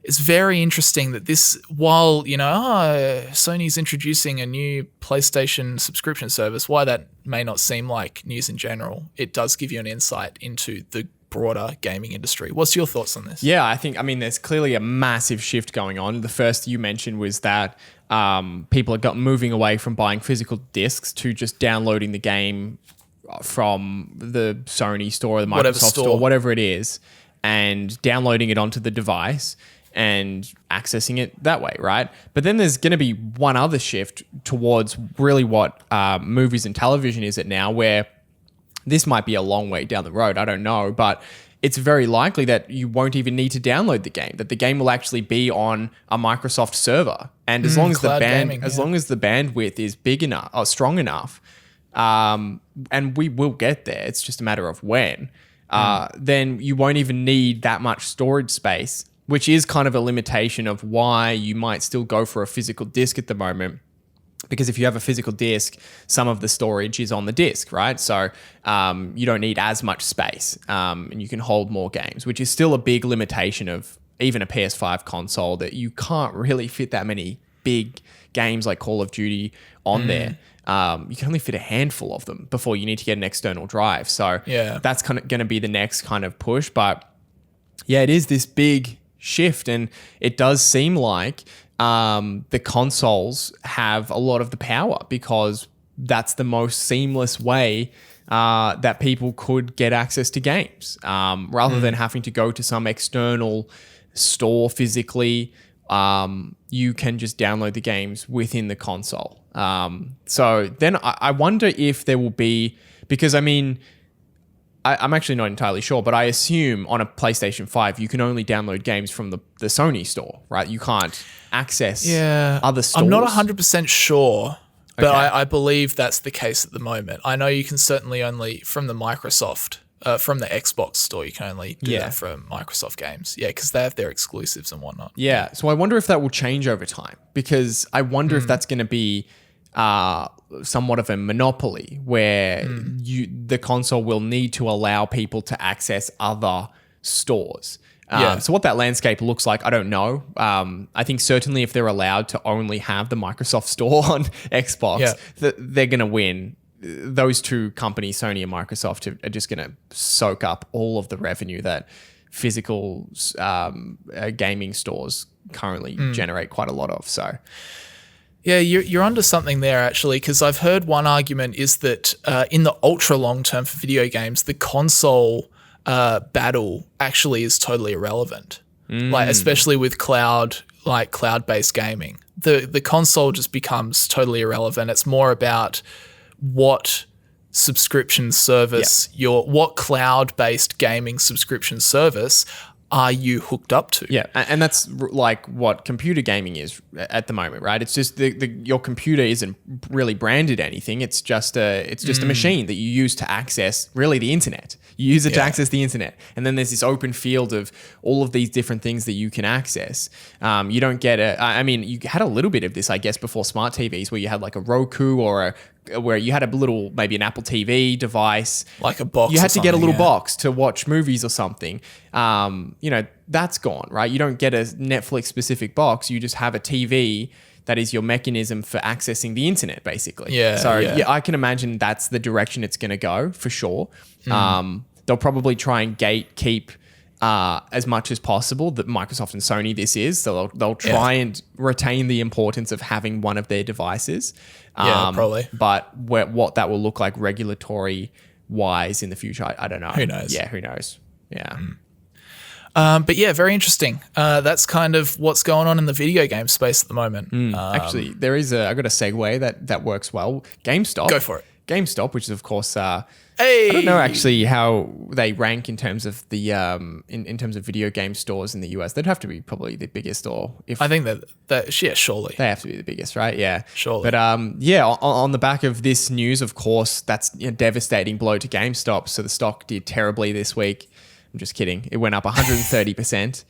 it's very interesting that this, while, Sony's introducing a new PlayStation subscription service, why that may not seem like news in general, it does give you an insight into the broader gaming industry. What's your thoughts on this? Yeah, I mean, there's clearly a massive shift going on. The first you mentioned was that people have got moving away from buying physical discs to just downloading the game from the Sony store or the Microsoft store, whatever it is, and downloading it onto the device and accessing it that way, right? But then there's going to be one other shift towards really what movies and television is at now, where this might be a long way down the road, I don't know, but it's very likely that you won't even need to download the game, that the game will actually be on a Microsoft server. And as long as long as the bandwidth is big enough or strong enough, and we will get there, it's just a matter of when, then you won't even need that much storage space, which is kind of a limitation of why you might still go for a physical disc at the moment. Because if you have a physical disc, some of the storage is on the disc, right? So you don't need as much space, and you can hold more games, which is still a big limitation of even a PS5 console, that you can't really fit that many big games like Call of Duty on there. You can only fit a handful of them before you need to get an external drive. So that's kind of going to be the next kind of push. But yeah, it is this big shift, and it does seem like the consoles have a lot of the power, because that's the most seamless way that people could get access to games, rather than having to go to some external store physically. You can just download the games within the console. So then I wonder if there will be, because I mean, I'm actually not entirely sure, but I assume on a PlayStation 5, you can only download games from the Sony store, right? You can't access other stores. I'm not 100% sure, but I believe that's the case at the moment. I know you can certainly only, from the Microsoft, from the Xbox store, you can only do that from Microsoft games. Yeah, because they have their exclusives and whatnot. Yeah, so I wonder if that will change over time, because I wonder if that's going to be somewhat of a monopoly, where the console will need to allow people to access other stores. So what that landscape looks like, I don't know. I think certainly if they're allowed to only have the Microsoft store on Xbox, they're going to win. Those two companies, Sony and Microsoft, are just going to soak up all of the revenue that physical gaming stores currently generate quite a lot of. So yeah, you're onto something there, actually, because I've heard one argument is that in the ultra long term for video games, the console battle actually is totally irrelevant. Like, especially with cloud-based gaming, the console just becomes totally irrelevant. It's more about what subscription service what cloud-based gaming subscription service are you hooked up to? Yeah, and that's like what computer gaming is at the moment, right? It's just your computer isn't really branded anything. It's just a machine that you use to access really the internet. You use it to access the internet, and then there's this open field of all of these different things that you can access. You don't get you had a little bit of this, I guess, before smart TVs, where you had like a Roku or where you had a little, maybe an Apple TV device, like a box. You had to get a little box to watch movies or something. That's gone, right? You don't get a Netflix specific box. You just have a TV that is your mechanism for accessing the internet, basically. I can imagine that's the direction it's going to go for sure. They'll probably try and gatekeep as much as possible that Microsoft and Sony this is. So they'll try and retain the importance of having one of their devices. Probably. But what that will look like regulatory wise in the future, I don't know. Who knows? Yeah, who knows? Yeah. But yeah, very interesting. That's kind of what's going on in the video game space at the moment. Actually, there is I got a segue that works well. GameStop. Go for it. GameStop, which is of course, I don't know actually how they rank in terms of the in terms of video game stores in the US. They'd have to be probably the biggest, or if I think that surely they have to be the biggest, right? Yeah, surely. But on the back of this news, of course, that's a devastating blow to GameStop. So the stock did terribly this week. I'm just kidding. It went up 130%.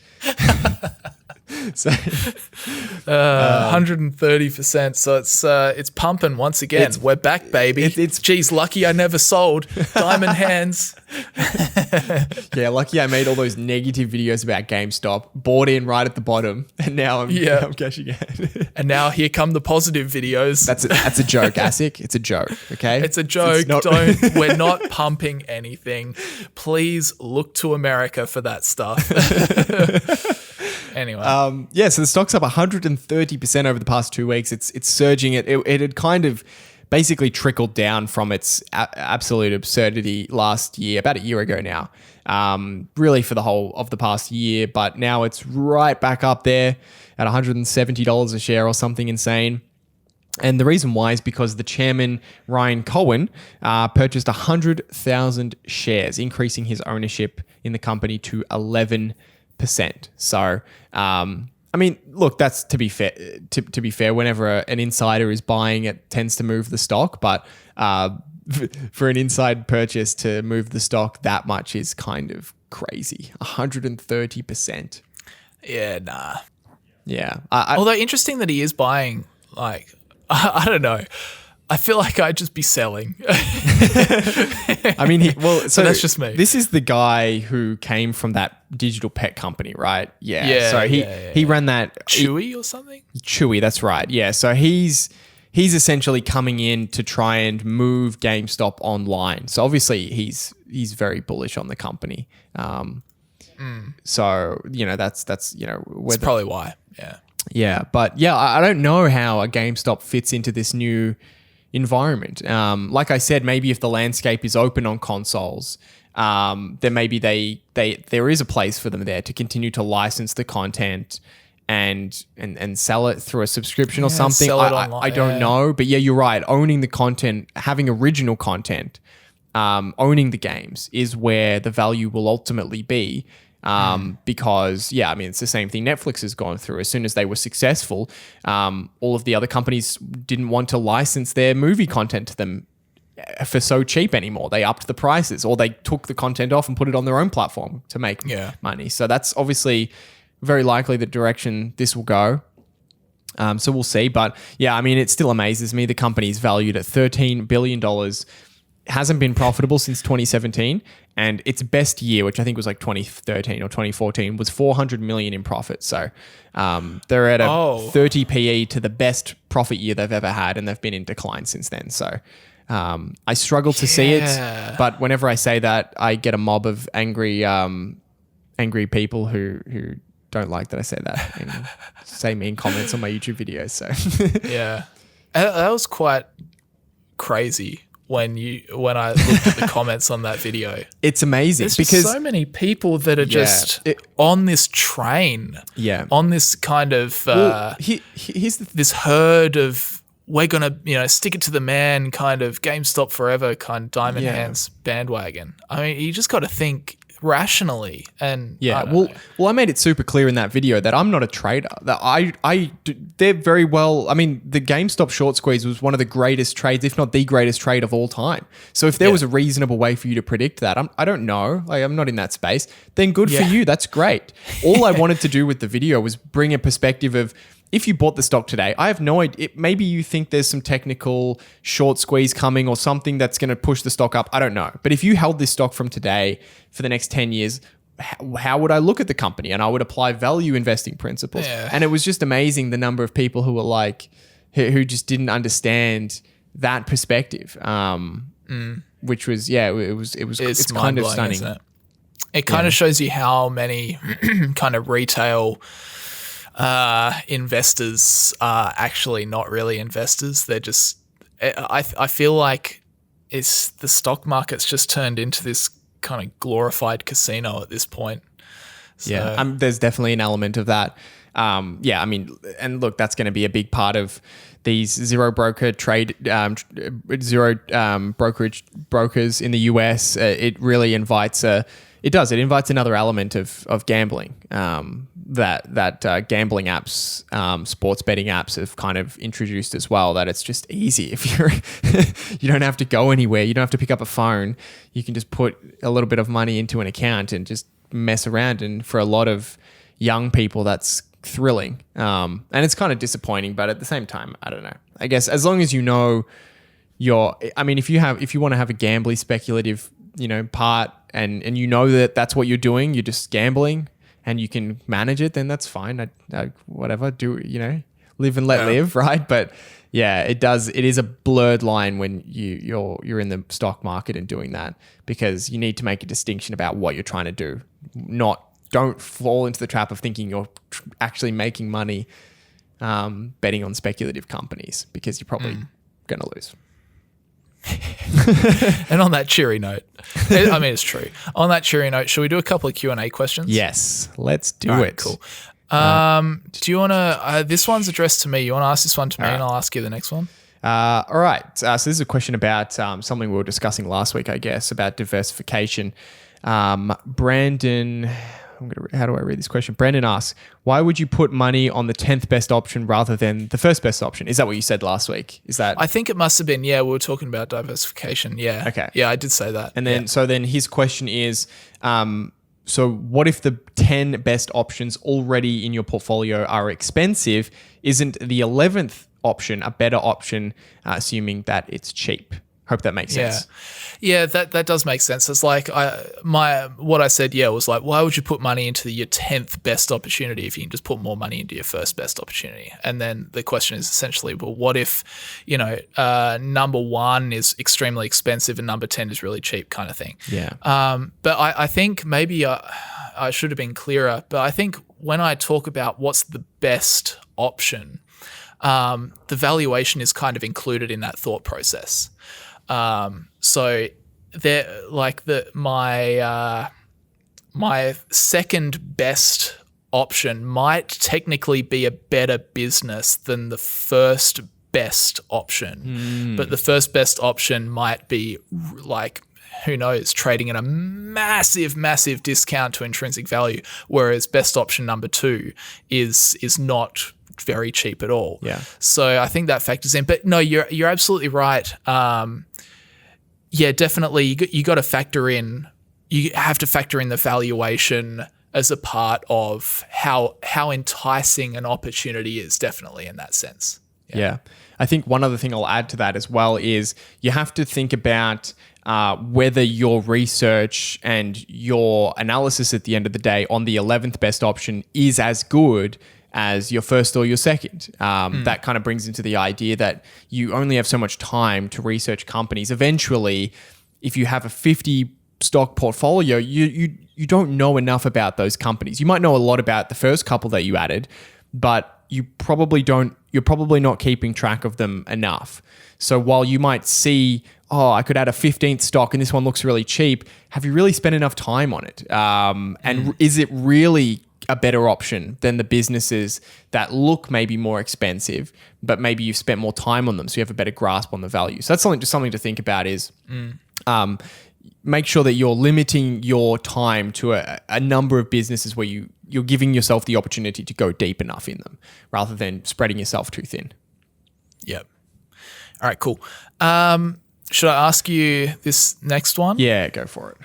So 130%. So it's pumping once again. We're back, baby. Geez, lucky I never sold. Diamond hands. Yeah, lucky I made all those negative videos about GameStop, bought in right at the bottom, and now I'm cashing out. And now here come the positive videos. That's a joke, Asic. It's a joke, okay? It's a joke. We're not pumping anything. Please look to America for that stuff. Anyway. So the stock's up 130% over the past 2 weeks. It's surging. It had kind of basically trickled down from its absolute absurdity last year, about a year ago now, really for the whole of the past year. But now it's right back up there at $170 a share or something insane. And the reason why is because the chairman, Ryan Cohen, purchased 100,000 shares, increasing his ownership in the company to 11%. So, I mean, look, that's to be fair. To be fair, whenever an insider is buying, it tends to move the stock. But for an inside purchase to move the stock that much is kind of crazy. 130%. Yeah, nah. Yeah. Although interesting that he is buying, like, I don't know. I feel like I'd just be selling. I mean, so that's just me. This is the guy who came from that digital pet company, right? Yeah. So he ran that Chewy or something. Chewy, that's right. Yeah. So he's essentially coming in to try and move GameStop online. So obviously he's very bullish on the company. So that's That's probably why. Yeah. Yeah, but yeah, I don't know how a GameStop fits into this new environment. Like I said, maybe if the landscape is open on consoles, then maybe there is a place for them there to continue to license the content and sell it through a subscription or something. Sell it online, I don't know, but yeah, you're right. Owning the content, having original content, owning the games is where the value will ultimately be. Because I mean, it's the same thing Netflix has gone through. As soon as they were successful, all of the other companies didn't want to license their movie content to them for so cheap anymore. They upped the prices, or they took the content off and put it on their own platform to make money. So that's obviously very likely the direction this will go. So we'll see. But yeah, I mean, it still amazes me. The company is valued at $13 billion. Hasn't been profitable since 2017, and its best year, which I think was like 2013 or 2014, was 400 million in profit. So they're at a 30 PE to the best profit year they've ever had, and they've been in decline since then. So I struggle to see it, but whenever I say that, I get a mob of angry people who don't like that I say that and say mean comments on my YouTube videos. So yeah, that was quite crazy. When I looked at the comments on that video, it's amazing. There's because so many people that are just on this train, on this kind of this herd of we're gonna stick it to the man kind of GameStop forever kind of diamond hands bandwagon. I mean, you just got to think rationally. And I made it super clear in that video that I'm not a trader. That they're very well. I mean, the GameStop short squeeze was one of the greatest trades, if not the greatest trade of all time. So if there was a reasonable way for you to predict that, I don't know. Like, I'm not in that space. Then good for you. That's great. All I wanted to do with the video was bring a perspective of, if you bought the stock today, I have no idea. Maybe you think there's some technical short squeeze coming or something that's going to push the stock up. I don't know. But if you held this stock from today for the next 10 years, how would I look at the company? And I would apply value investing principles. Yeah. And it was just amazing the number of people who were like, who just didn't understand that perspective. Which was, it's kind of stunning. Isn't it? It kind of shows you how many kind of retail investors are actually not really investors. They're just, I feel like the stock market's just turned into this kind of glorified casino at this point. So. There's definitely an element of that. I mean, and look, that's going to be a big part of these zero brokerage brokers in the US. It really invites another element of gambling. That gambling apps, sports betting apps have kind of introduced as well, that it's just easy. If you don't have to go anywhere, you don't have to pick up a phone, you can just put a little bit of money into an account and just mess around. And for a lot of young people, that's thrilling. And it's kind of disappointing, but at the same time, I don't know. I guess as long as you know if you want to have a gambling speculative, part and you know that that's what you're doing, you're just gambling and you can manage it, then that's fine. Whatever, live and let live, right? But yeah, it is a blurred line when you're in the stock market and doing that, because you need to make a distinction about what you're trying to do. Don't fall into the trap of thinking you're actually making money betting on speculative companies, because you're probably going to lose. And on that cheery note, it's true. On that cheery note, should we do a couple of Q&A questions? Yes, let's do it. Cool. Do you want to? This one's addressed to me. You want to ask this one to me, and I'll ask you the next one. All right. So this is a question about something we were discussing last week, I guess, about diversification. Brandon. How do I read this question? Brandon asks, why would you put money on the 10th best option rather than the first best option? Is that what you said last week? Is that? I think it must have been, yeah, we were talking about diversification. Yeah. Okay. Yeah, I did say that. And then, so then his question is, so what if the 10 best options already in your portfolio are expensive? Isn't the 11th option a better option, assuming that it's cheap? Hope that makes sense. Yeah, that does make sense. It's like what I said, was like, why would you put money into your 10th best opportunity if you can just put more money into your first best opportunity? And then the question is essentially, well, what if, number 1 is extremely expensive and number 10 is really cheap, kind of thing. Yeah. But I think maybe I should have been clearer, but I think when I talk about what's the best option, the valuation is kind of included in that thought process. So there, like my second best option might technically be a better business than the first best option, but the first best option might be like, who knows, trading at a massive, massive discount to intrinsic value, whereas best option number 2 is not very cheap at all. Yeah. So I think that factors in. But no, you're absolutely right. Definitely. You got to factor in. You have to factor in the valuation as a part of how enticing an opportunity is. Definitely in that sense. Yeah. I think one other thing I'll add to that as well is you have to think about whether your research and your analysis at the end of the day on the 11th best option is as good as your first or your second. That kind of brings into the idea that you only have so much time to research companies. Eventually, if you have a 50 stock portfolio, you don't know enough about those companies. You might know a lot about the first couple that you added, but you're probably not keeping track of them enough. So while you might see, I could add a 15th stock and this one looks really cheap, have you really spent enough time on it? And is it really a better option than the businesses that look maybe more expensive, but maybe you've spent more time on them, so you have a better grasp on the value? So that's something to think about is make sure that you're limiting your time to a number of businesses where you're giving yourself the opportunity to go deep enough in them rather than spreading yourself too thin. Yep. All right, cool. Should I ask you this next one? Yeah, go for it.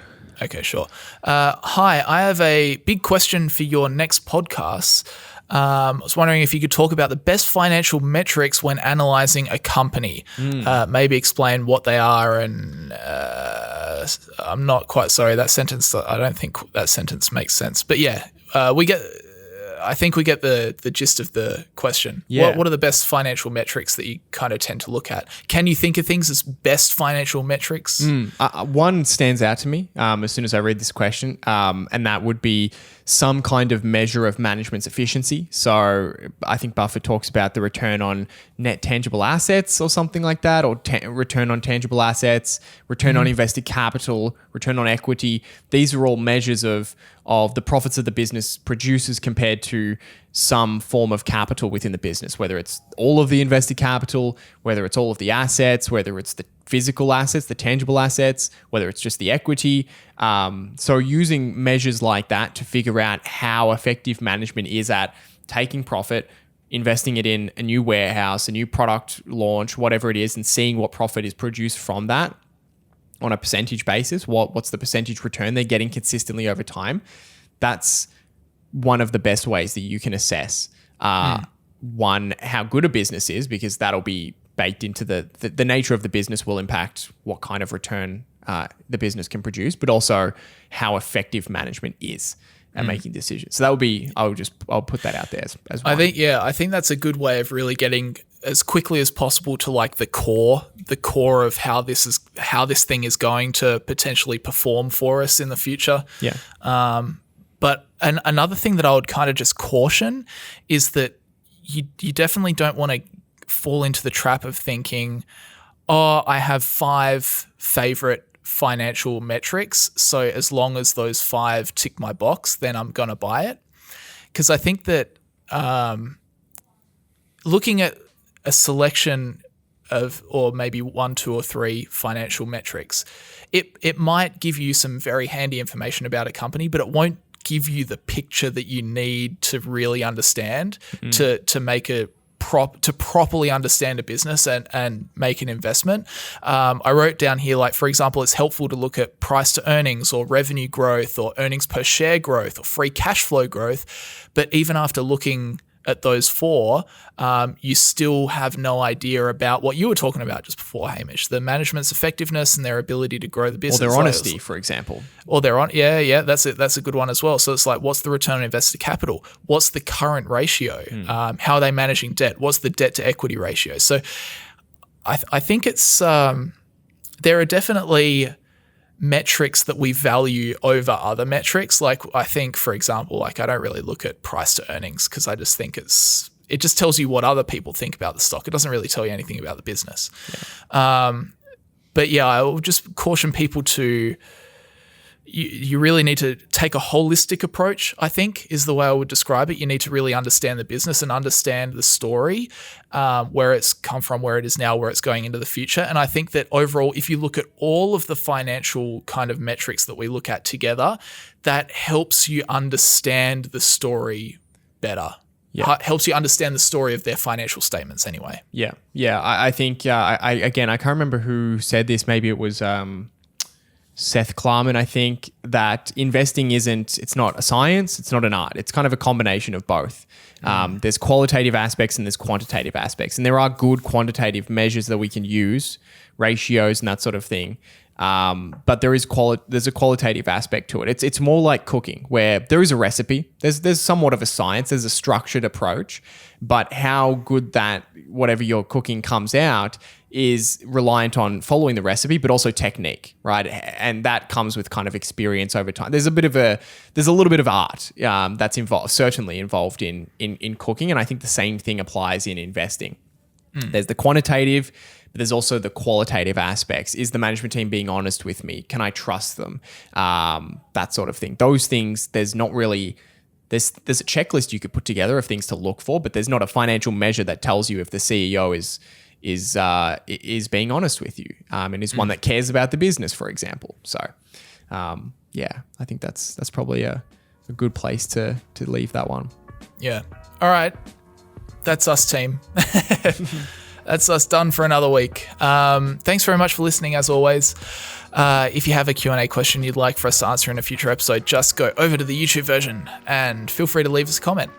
Okay, sure. Hi, I have a big question for your next podcast. I was wondering if you could talk about the best financial metrics when analyzing a company. Maybe explain what they are, and I'm not quite sorry. That sentence, I don't think that sentence makes sense. But yeah, I think we get the gist of the question. Yeah. What are the best financial metrics that you kind of tend to look at? Can you think of things as best financial metrics? One stands out to me as soon as I read this question, and that would be some kind of measure of management's efficiency. So I think Buffett talks about the return on net tangible assets or something like that, or return on tangible assets, return on invested capital, return on equity. These are all measures of the profits that the business produces compared to some form of capital within the business, whether it's all of the invested capital, whether it's all of the assets, whether it's the physical assets, the tangible assets, whether it's just the equity. So using measures like that to figure out how effective management is at taking profit, investing it in a new warehouse, a new product launch, whatever it is, and seeing what profit is produced from that on a percentage basis. What's the percentage return they're getting consistently over time? That's one of the best ways that you can assess one, how good a business is, because that'll be baked into the nature of the business will impact what kind of return the business can produce, but also how effective management is at making decisions. So that would be, I'll put that out there as well. I think that's a good way of really getting as quickly as possible to like the core of how this thing is going to potentially perform for us in the future. Yeah. But another thing that I would kind of just caution is that you definitely don't want to fall into the trap of thinking, oh, I have 5 favorite financial metrics, so as long as those 5 tick my box, then I'm going to buy it. Because I think that looking at a selection of, or maybe 1, 2, or 3 financial metrics, it might give you some very handy information about a company, but it won't give you the picture that you need to really understand to make to properly understand a business and make an investment. I wrote down here, like, for example, it's helpful to look at price to earnings or revenue growth or earnings per share growth or free cash flow growth. But even after looking at those 4, you still have no idea about what you were talking about just before, Hamish, the management's effectiveness and their ability to grow the business. Or their honesty, for example. Or their yeah, that's a good one as well. So it's like, what's the return on invested capital? What's the current ratio? How are they managing debt? What's the debt to equity ratio? So I think it's there are definitely metrics that we value over other metrics. Like, I think, for example, like, I don't really look at price to earnings because I just think it just tells you what other people think about the stock. It doesn't really tell you anything about the business. Yeah. But yeah, I will just caution people to, you really need to take a holistic approach, I think, is the way I would describe it. You need to really understand the business and understand the story, where it's come from, where it is now, where it's going into the future. And I think that overall, if you look at all of the financial kind of metrics that we look at together, that helps you understand the story better. Yeah. Helps you understand the story of their financial statements anyway. Yeah. Yeah. I think, I can't remember who said this. Maybe it was Seth Klarman, I think, that investing it's not a science, it's not an art. It's kind of a combination of both. There's qualitative aspects and there's quantitative aspects. And there are good quantitative measures that we can use, ratios and that sort of thing. But there's a qualitative aspect to it. It's more like cooking, where there is a recipe. There's somewhat of a science. There's a structured approach, but how good that whatever you're cooking comes out is reliant on following the recipe, but also technique, right? And that comes with kind of experience over time. There's a little bit of art that's certainly involved in cooking, and I think the same thing applies in investing. There's the quantitative, but there's also the qualitative aspects. Is the management team being honest with me? Can I trust them? That sort of thing. Those things, there's not really. There's a checklist you could put together of things to look for, but there's not a financial measure that tells you if the CEO is being honest with you and is one that cares about the business, for example. So, yeah, I think that's probably a good place to leave that one. Yeah. All right. That's us, team. That's us done for another week. Thanks very much for listening, as always. If you have a Q&A question you'd like for us to answer in a future episode, just go over to the YouTube version and feel free to leave us a comment.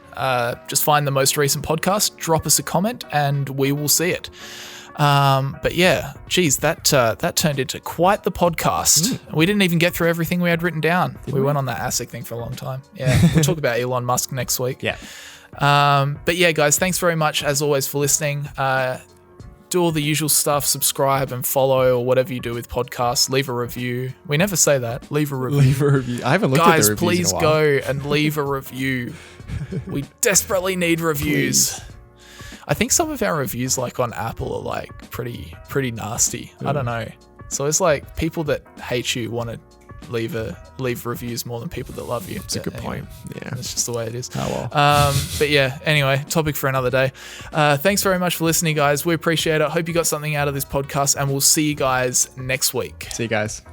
Just find the most recent podcast, drop us a comment, and we will see it. But yeah, geez, that turned into quite the podcast. We didn't even get through everything we had written down. We went on that ASIC thing for a long time. Yeah, we'll talk about Elon Musk next week. Yeah. But yeah, guys, thanks very much, as always, for listening. Do all the usual stuff, subscribe and follow, or whatever you do with podcasts. Leave a review. We never say that. Leave a review. Leave a review. I haven't looked at the reviews please in a while. go and leave a review. We desperately need reviews. Please. I think some of our reviews, like on Apple, are like pretty nasty. I don't know. So it's like people that hate you want to leave reviews more than people that love you. That's a good point. Yeah, that's just the way it is. Oh well. But yeah, anyway, topic for another day. Thanks very much for listening, guys. We appreciate it. Hope you got something out of this podcast, and we'll see you guys next week. See you guys.